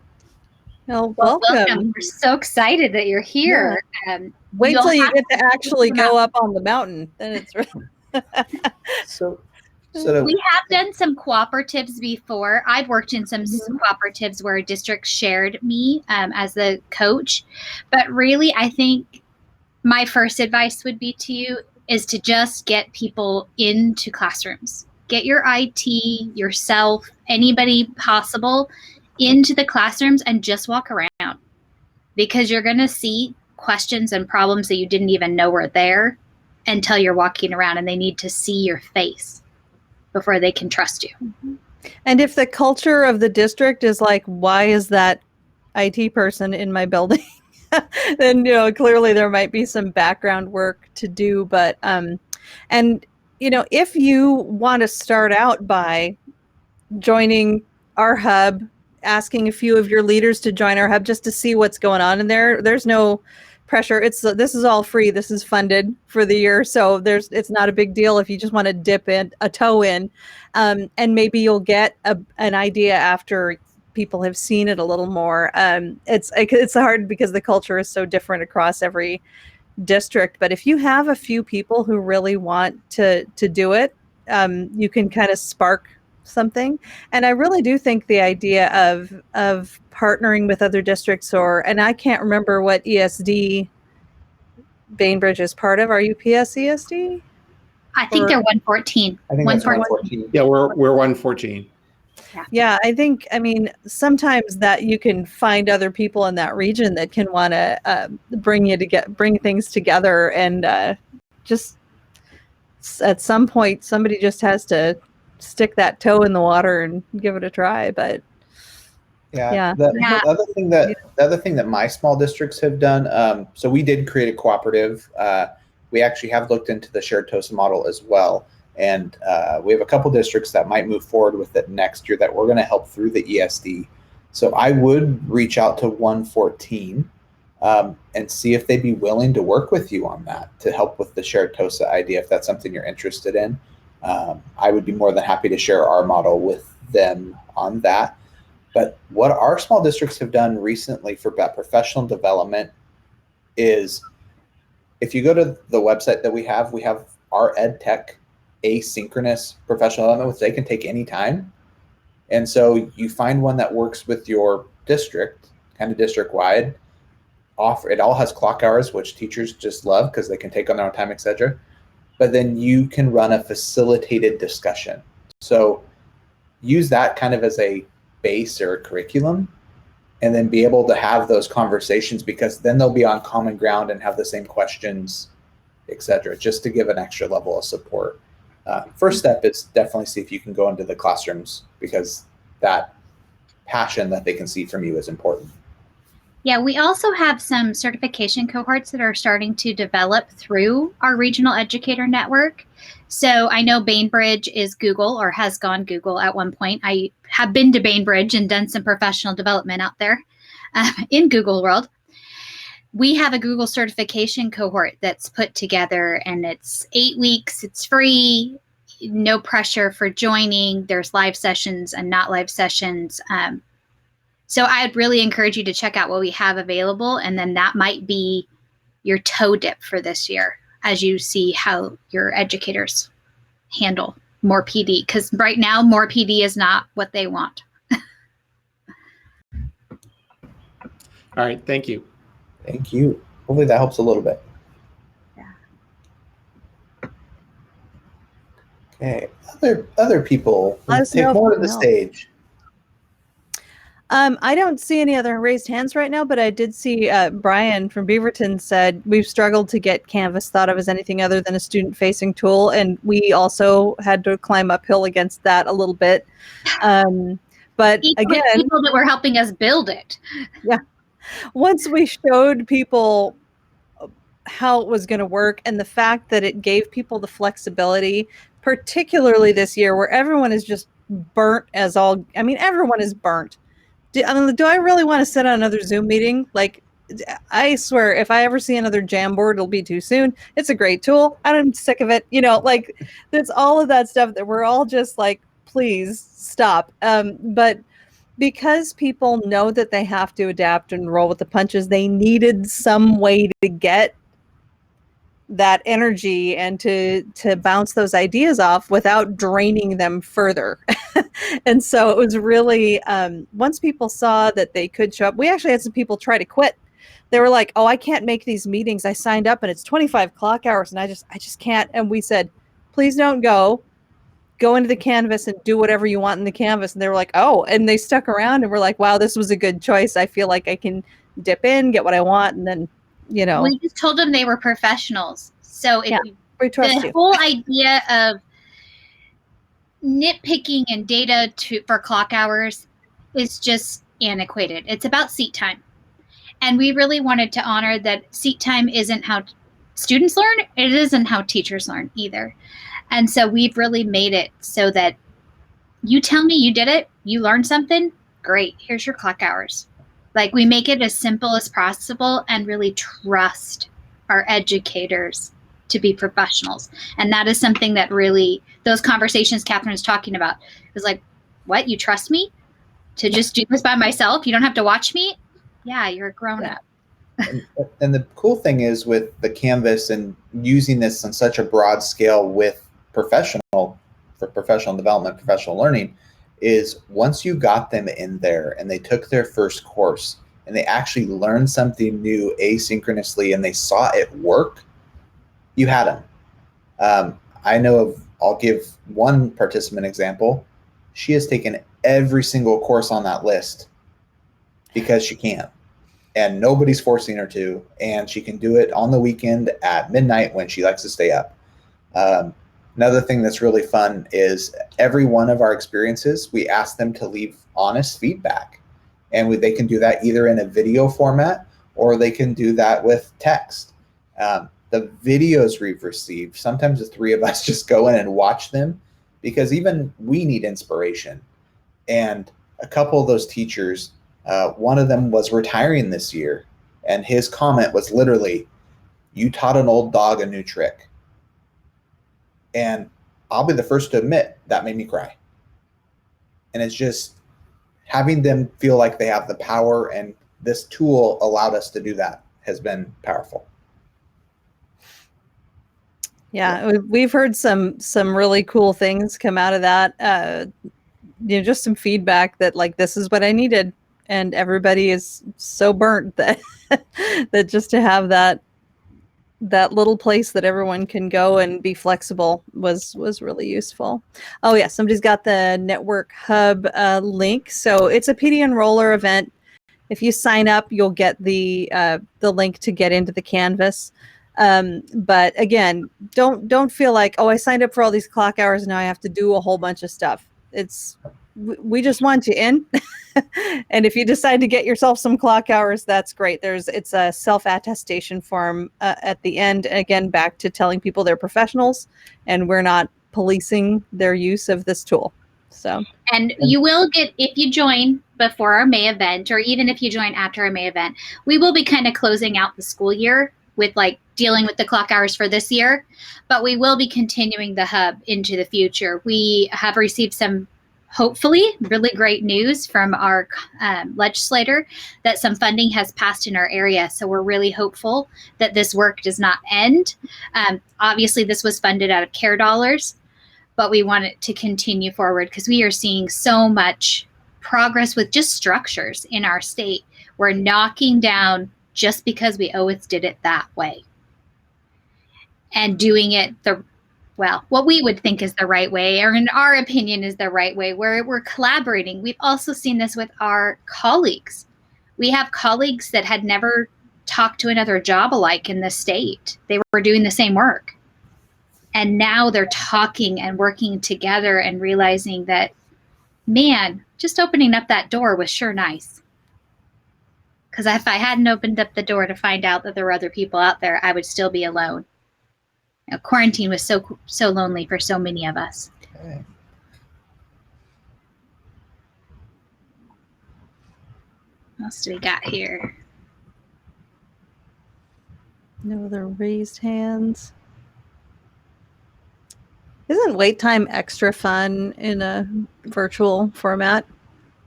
Well, welcome. We're so excited that you're here. Yeah. Wait till you get to actually go up on the mountain. Then it's really So So We have done some cooperatives before. I've worked in some cooperatives where a district shared me as the coach. But really, I think my first advice would be to you is to just get people into classrooms. Get your IT, yourself, anybody possible into the classrooms and just walk around, because you're going to see questions and problems that you didn't even know were there until you're walking around, and they need to see your face before they can trust you. And if the culture of the district is like, why is that IT person in my building? Then, clearly there might be some background work to do. But, and, if you want to start out by joining our hub, asking a few of your leaders to join our hub just to see what's going on in there, there's no pressure. This is all free. This is funded for the year. So it's not a big deal if you just want to dip in a toe in, and maybe you'll get an idea after people have seen it a little more. It's hard because the culture is so different across every district. But if you have a few people who really want to do it, you can kind of spark something. And I really do think the idea of partnering with other districts, and I can't remember what ESD Bainbridge is part of. Are you PS ESD? I think they're 114. I think that's 114. Yeah, we're 114. Yeah, I mean, sometimes that you can find other people in that region that can want to bring things together, and just at some point somebody just has to stick that toe in the water and give it a try. But the other thing that my small districts have done, so we did create a cooperative. We actually have looked into the shared TOSA model as well. And we have a couple districts that might move forward with it next year that we're going to help through the ESD. So I would reach out to 114 and see if they'd be willing to work with you on that to help with the shared TOSA idea. If that's something you're interested in, I would be more than happy to share our model with them on that. But what our small districts have done recently for professional development is, if you go to the website that we have our EdTech asynchronous professional development, which they can take anytime. And so you find one that works with your district, kind of district-wide. It all has clock hours, which teachers just love because they can take on their own time, etc. But then you can run a facilitated discussion. So use that kind of as a base or a curriculum, and then be able to have those conversations, because then they'll be on common ground and have the same questions, etc., just to give an extra level of support. First step is definitely see if you can go into the classrooms, because that passion that they can see from you is important. Yeah, we also have some certification cohorts that are starting to develop through our regional educator network. So I know Bainbridge is Google, or has gone Google at one point. I have been to Bainbridge and done some professional development out there in Google world. We have a Google certification cohort that's put together, and it's 8 weeks. It's free, no pressure for joining. There's live sessions and not live sessions. So I'd really encourage you to check out what we have available, and then that might be your toe dip for this year as you see how your educators handle more PD, because right now more PD is not what they want. All right, thank you. Thank you. Hopefully that helps a little bit. Yeah. Okay, other people, take more to the stage. I don't see any other raised hands right now, but I did see Brian from Beaverton said we've struggled to get Canvas thought of as anything other than a student-facing tool, and we also had to climb uphill against that a little bit. But again, people that were helping us build it. Yeah. Once we showed people how it was going to work, and the fact that it gave people the flexibility, particularly this year where everyone is just burnt as all, I mean, everyone is burnt. Do I really want to sit on another Zoom meeting? Like, I swear, if I ever see another Jamboard, it'll be too soon. It's a great tool. I'm sick of it. Like, there's all of that stuff that we're all just like, please stop. But because people know that they have to adapt and roll with the punches, they needed some way to get that energy and to bounce those ideas off without draining them further. And so it was really, once people saw that they could show up, we actually had some people try to quit. They were like, oh, I can't make these meetings. I signed up and it's 25 clock hours and I just can't. And we said, please don't go into the Canvas and do whatever you want in the Canvas. And they were like, oh, and they stuck around and we're like, wow, this was a good choice. I feel like I can dip in, get what I want. And then, we just told them they were professionals. So we trust the you. whole idea of nitpicking and data for clock hours is just antiquated. It's about seat time. And we really wanted to honor that seat time isn't how students learn. It isn't how teachers learn either. And so we've really made it so that you tell me you did it, you learned something, great, here's your clock hours. Like, we make it as simple as possible and really trust our educators to be professionals. And that is something that really, those conversations Catherine was talking about, it was like, what, you trust me to just do this by myself? You don't have to watch me? Yeah, you're a grown-up. And the cool thing is with the Canvas and using this on such a broad scale with professional development, professional learning, is once you got them in there and they took their first course and they actually learned something new asynchronously and they saw it work, you had them. I know I'll give one participant example. She has taken every single course on that list because she can. And nobody's forcing her to, and she can do it on the weekend at midnight when she likes to stay up. Another thing that's really fun is every one of our experiences, we ask them to leave honest feedback. And they can do that either in a video format or they can do that with text. The videos we've received, sometimes the three of us just go in and watch them because even we need inspiration. And a couple of those teachers, one of them was retiring this year, and his comment was literally, "You taught an old dog a new trick." And I'll be the first to admit that made me cry. And it's just having them feel like they have the power, and this tool allowed us to do that, has been powerful. Yeah, we've heard some really cool things come out of that. Just some feedback that, like, this is what I needed. And everybody is so burnt that that just to have that little place that everyone can go and be flexible was really useful. Oh yeah, somebody's got the Network Hub link. So it's a PD Enroller event. If you sign up, you'll get the link to get into the Canvas. But again, don't feel like, oh, I signed up for all these clock hours and now I have to do a whole bunch of stuff. We just want you in. And if you decide to get yourself some clock hours, that's great. It's a self-attestation form at the end. Again, back to telling people they're professionals and we're not policing their use of this tool. So, and you will get, if you join before our May event, or even if you join after our May event, we will be kind of closing out the school year with like dealing with the clock hours for this year, but we will be continuing the hub into the future. We have received some, hopefully, really great news from our legislator that some funding has passed in our area. So we're really hopeful that this work does not end. Obviously, this was funded out of CARE dollars, but we want it to continue forward because we are seeing so much progress with just structures in our state. We're knocking down just because we always did it that way and doing it what we would think is the right way, or in our opinion is the right way, where we're collaborating. We've also seen this with our colleagues. We have colleagues that had never talked to another job alike in the state. They were doing the same work. And now they're talking and working together and realizing that, man, just opening up that door was sure nice. Because if I hadn't opened up the door to find out that there were other people out there, I would still be alone. Quarantine was so lonely for so many of us. Okay. What else do we got here? no other raised hands. Isn't wait time extra fun in a virtual format?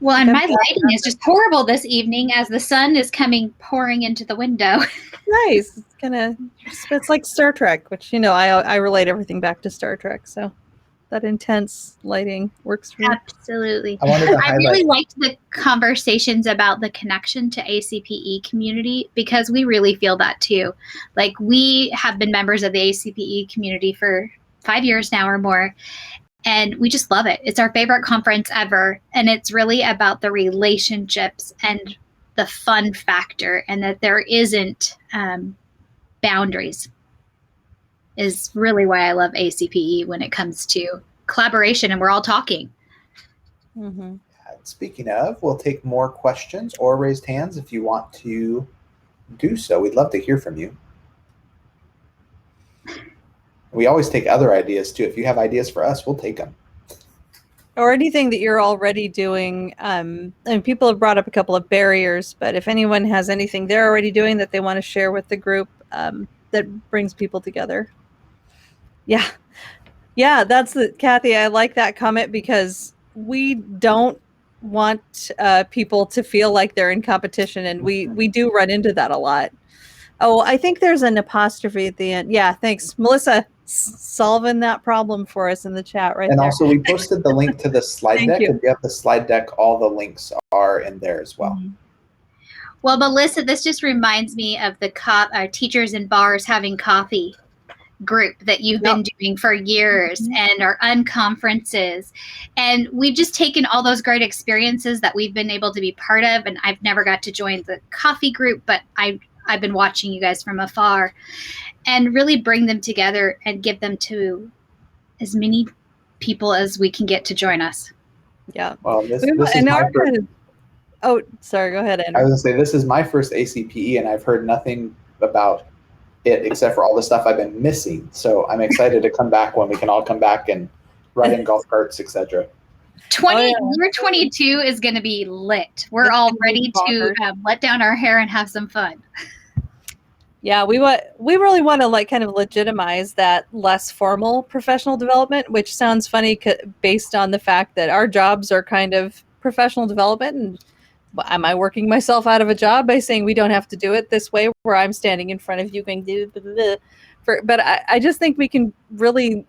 Well, and my lighting is just horrible this evening as the sun is pouring into the window. nice. It's kind of, it's like Star Trek, which, I relate everything back to Star Trek. So that intense lighting works for me. Absolutely. I wanted to I highlight. really liked the conversations about the connection to ACPE community, because we really feel that too. Like, we have been members of the ACPE community for 5 years now or more, and we just love it. It's our favorite conference ever, and it's really about the relationships and the fun factor, and that there isn't boundaries, is really why I love ACPE when it comes to collaboration and we're all talking. Mm-hmm. Speaking of, we'll take more questions or raised hands if you want to do so. We'd love to hear from you. We always take other ideas too. If you have ideas for us, we'll take them. Or anything that you're already doing. And people have brought up a couple of barriers, but if anyone has anything they're already doing that they want to share with the group, that brings people together. Yeah. Yeah, Kathy, I like that comment, because we don't want people to feel like they're in competition, and we do run into that a lot. Oh, I think there's an apostrophe at the end. Yeah, thanks, Melissa, solving that problem for us in the chat right and there. And also, we posted the link to the slide deck. You. If you have the slide deck, all the links are in there as well. Mm-hmm. Well, Melissa, this just reminds me of the Teachers in Bars Having Coffee group that you've been doing for years, and our unconferences. And we've just taken all those great experiences that we've been able to be part of. And I've never got to join the coffee group, but I've been watching you guys from afar, and really bring them together and give them to as many people as we can get to join us. Yeah. Well, this is my first. Oh, sorry. Go ahead, Andrew. I was going to say, this is my first ACPE, and I've heard nothing about it except for all the stuff I've been missing. So I'm excited to come back when we can all come back and ride in golf carts, etc. Year 22 is going to be lit. We're all ready to let down our hair and have some fun. Yeah, we really want to kind of legitimize that less formal professional development, which sounds funny based on the fact that our jobs are kind of professional development. And am I working myself out of a job by saying we don't have to do it this way, where I'm standing in front of you going, but I just think we can really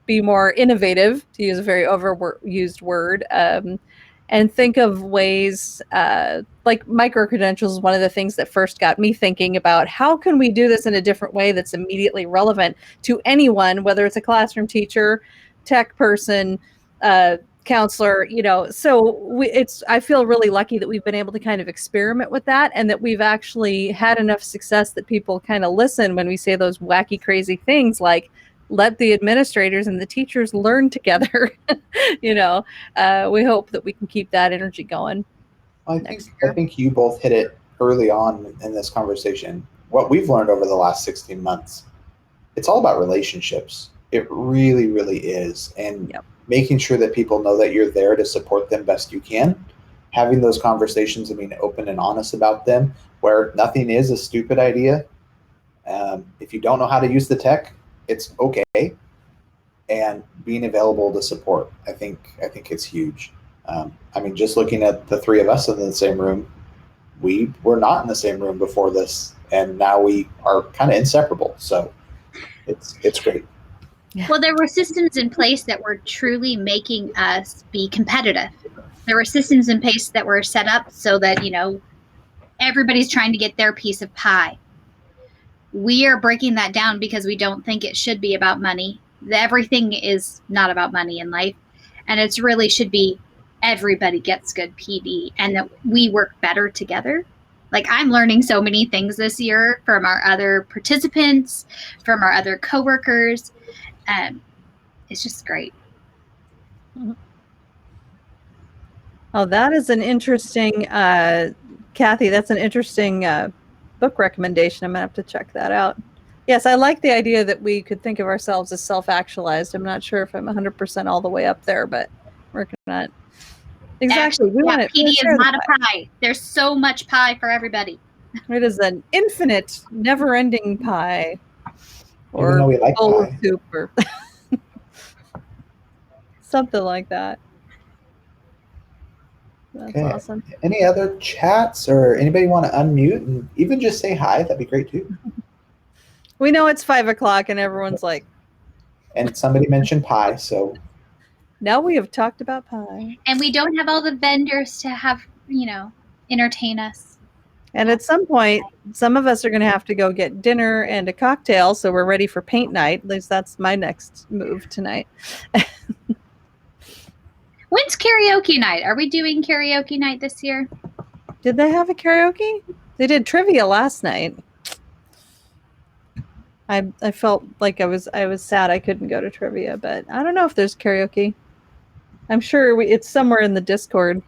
be more innovative, to use a very overused word, and think of ways like micro-credentials is one of the things that first got me thinking about how can we do this in a different way that's immediately relevant to anyone, whether it's a classroom teacher, tech person, counselor, so I feel really lucky that we've been able to kind of experiment with that, and that we've actually had enough success that people kind of listen when we say those wacky, crazy things like, let the administrators and the teachers learn together. We hope that we can keep that energy going. I think you both hit it early on in this conversation. What we've learned over the last 16 months, it's all about relationships. It really, really is. And making sure that people know that you're there to support them best you can, having those conversations and being open and honest about them, where nothing is a stupid idea. If you don't know how to use the tech, it's okay. And being available to support, I think it's huge. Just looking at the three of us in the same room, we were not in the same room before this, and now we are kind of inseparable. So it's great. Yeah. Well, there were systems in place that were truly making us be competitive. There were systems in place that were set up so that, everybody's trying to get their piece of pie. We are breaking that down because we don't think it should be about money. Everything is not about money in life. And it really should be everybody gets good PD, and that we work better together. Like, I'm learning so many things this year from our other participants, from our other coworkers. It's just great. Oh, that is an interesting, Kathy, that's an interesting book recommendation. I'm going to have to check that out. Yes, I like the idea that we could think of ourselves as self-actualized. I'm not sure if I'm 100% all the way up there, but working on it. Exactly. PD is not a pie. There's so much pie for everybody. It is an infinite, never-ending pie. Or even though we like pie. Soup or something like that. That's Okay. awesome. Any other chats or anybody want to unmute and even just say hi? That'd be great too. We know it's 5 o'clock and everyone's like, And somebody mentioned pie, so now we have talked about pie. And we don't have all the vendors to have, entertain us. And at some point, some of us are going to have to go get dinner and a cocktail, so we're ready for paint night. At least that's my next move tonight. When's karaoke night? Are we doing karaoke night this year? Did they have a karaoke? They did trivia last night. I felt like I was sad I couldn't go to trivia, but I don't know if there's karaoke. I'm sure it's somewhere in the Discord.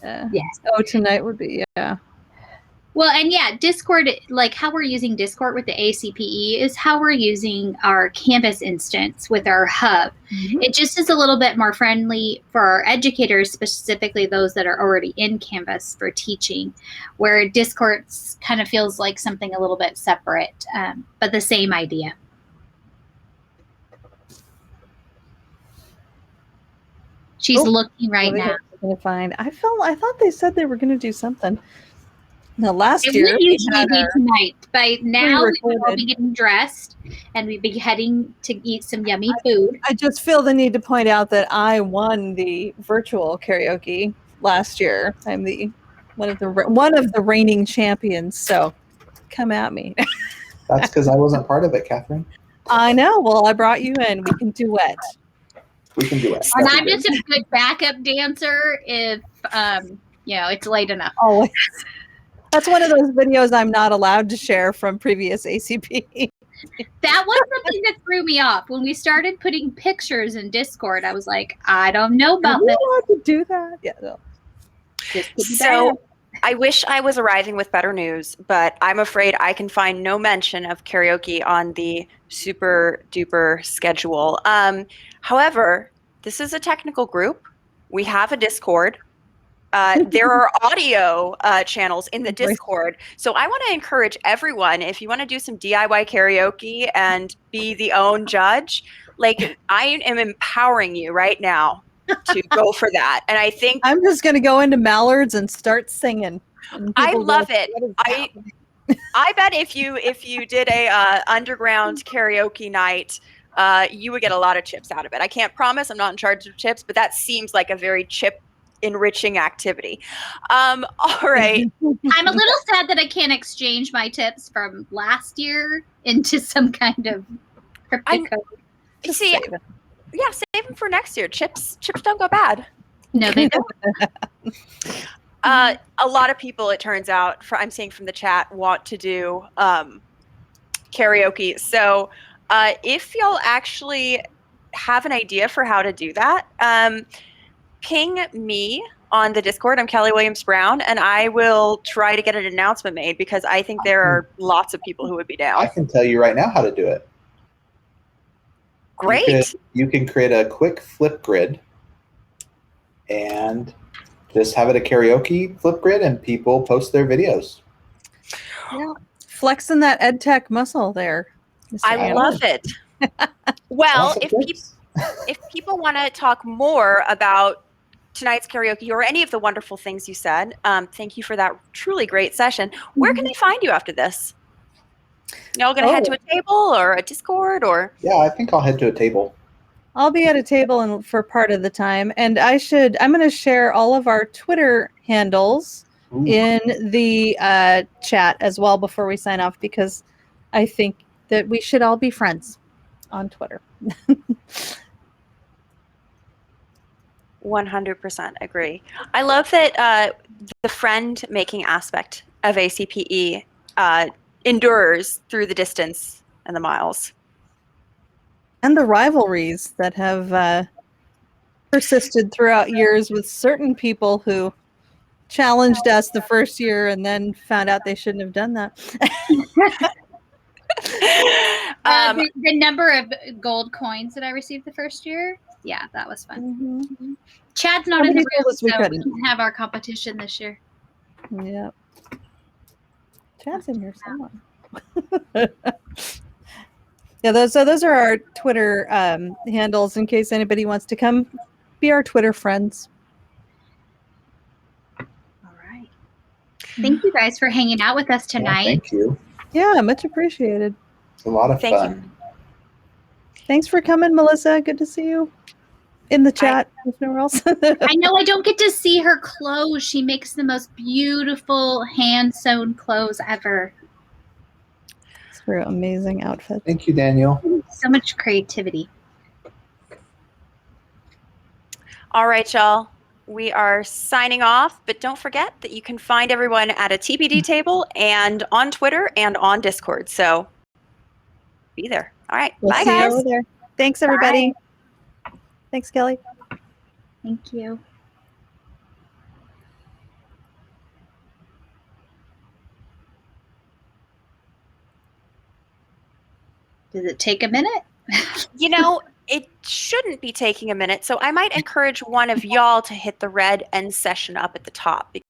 Yes. Oh, tonight would be, yeah. Well, and yeah, Discord, like how we're using Discord with the ACPE is how we're using our campus instance with our hub. Mm-hmm. It just is a little bit more friendly for our educators, specifically those that are already in Canvas for teaching, where Discord kind of feels like something a little bit separate, but the same idea. She's looking right now. Gonna find. I thought they said they were going to do something. No, last It year would usually be tonight. By now, we would all pre-recorded. be getting dressed and we'd be heading to eat some yummy food. I just feel the need to point out that I won the virtual karaoke last year. I'm the one of the reigning champions. So come at me. that's because I wasn't part of it, Catherine. I know. Well, I brought you in. We can duet. We can do it. And That'd I'm be just a good backup dancer if it's late enough. Always. That's one of those videos I'm not allowed to share from previous ACP. That was something that threw me off. When we started putting pictures in Discord, I was like, I don't know Are about we that. allowed to do that? Yeah. No. This could be So bad. I wish I was arriving with better news, but I'm afraid I can find no mention of karaoke on the super duper schedule. However, this is a technical group. We have a Discord. There are audio channels in the Discord. So I want to encourage everyone, if you want to do some DIY karaoke and be the own judge, like I am empowering you right now to go for that. And I think I'm just going to go into Mallard's and start singing. I love it. I bet if you did a underground karaoke night, you would get a lot of chips out of it. I can't promise. I'm not in charge of chips, but that seems like a very chip enriching activity. All right. I'm a little sad that I can't exchange my tips from last year into some kind of cryptic code. See, yeah, save them for next year. Chips don't go bad. No, they don't. A lot of people, it turns out, I'm seeing from the chat, want to do karaoke. So if y'all actually have an idea for how to do that, ping me on the Discord. I'm Kelly Williams Brown, and I will try to get an announcement made because I think there are lots of people who would be down. I can tell you right now how to do it. Great. You can create a quick flip grid and just have it a karaoke flip grid and people post their videos. Yeah. Flexing that ed tech muscle there. Mr. I Ann. love it. Well, Awesome tips. if people want to talk more about tonight's karaoke or any of the wonderful things you said, thank you for that truly great session. Where can they find you after this? Y'all gonna head to a table or a Discord or? Yeah, I think I'll head to a table. I'll be at a table for part of the time, and I'm going to share all of our Twitter handles in the chat as well before we sign off, because I think that we should all be friends on Twitter. 100% agree. I love that the friend-making aspect of ACPE endures through the distance and the miles. And the rivalries that have persisted throughout years with certain people who challenged us the first year and then found out they shouldn't have done that. The number of gold coins that I received the first year, yeah, that was fun. Mm-hmm. Chad's not in the room, we so couldn't. we can't have our competition this year. Yeah. Chad's in here somewhere. Yeah, those are our Twitter handles in case anybody wants to come be our Twitter friends. Thank you guys for hanging out with us Yeah, tonight. thank you. Yeah, much appreciated. It's a lot of Thank you. fun. Thanks for coming, Melissa. Good to see you in the chat. If nowhere else. I know I don't get to see her clothes. She makes the most beautiful hand-sewn clothes ever. It's for amazing outfits. Thank you, Daniel. So much creativity. All right, y'all. We are signing off, but don't forget that you can find everyone at a TBD table and on Twitter and on Discord. So be there. All right. We'll Bye, see you guys. over there. Thanks, everybody. Thanks, Kelly. Thank you. Does it take a minute? You know, it shouldn't be taking a minute. So I might encourage one of y'all to hit the red end session up at the top.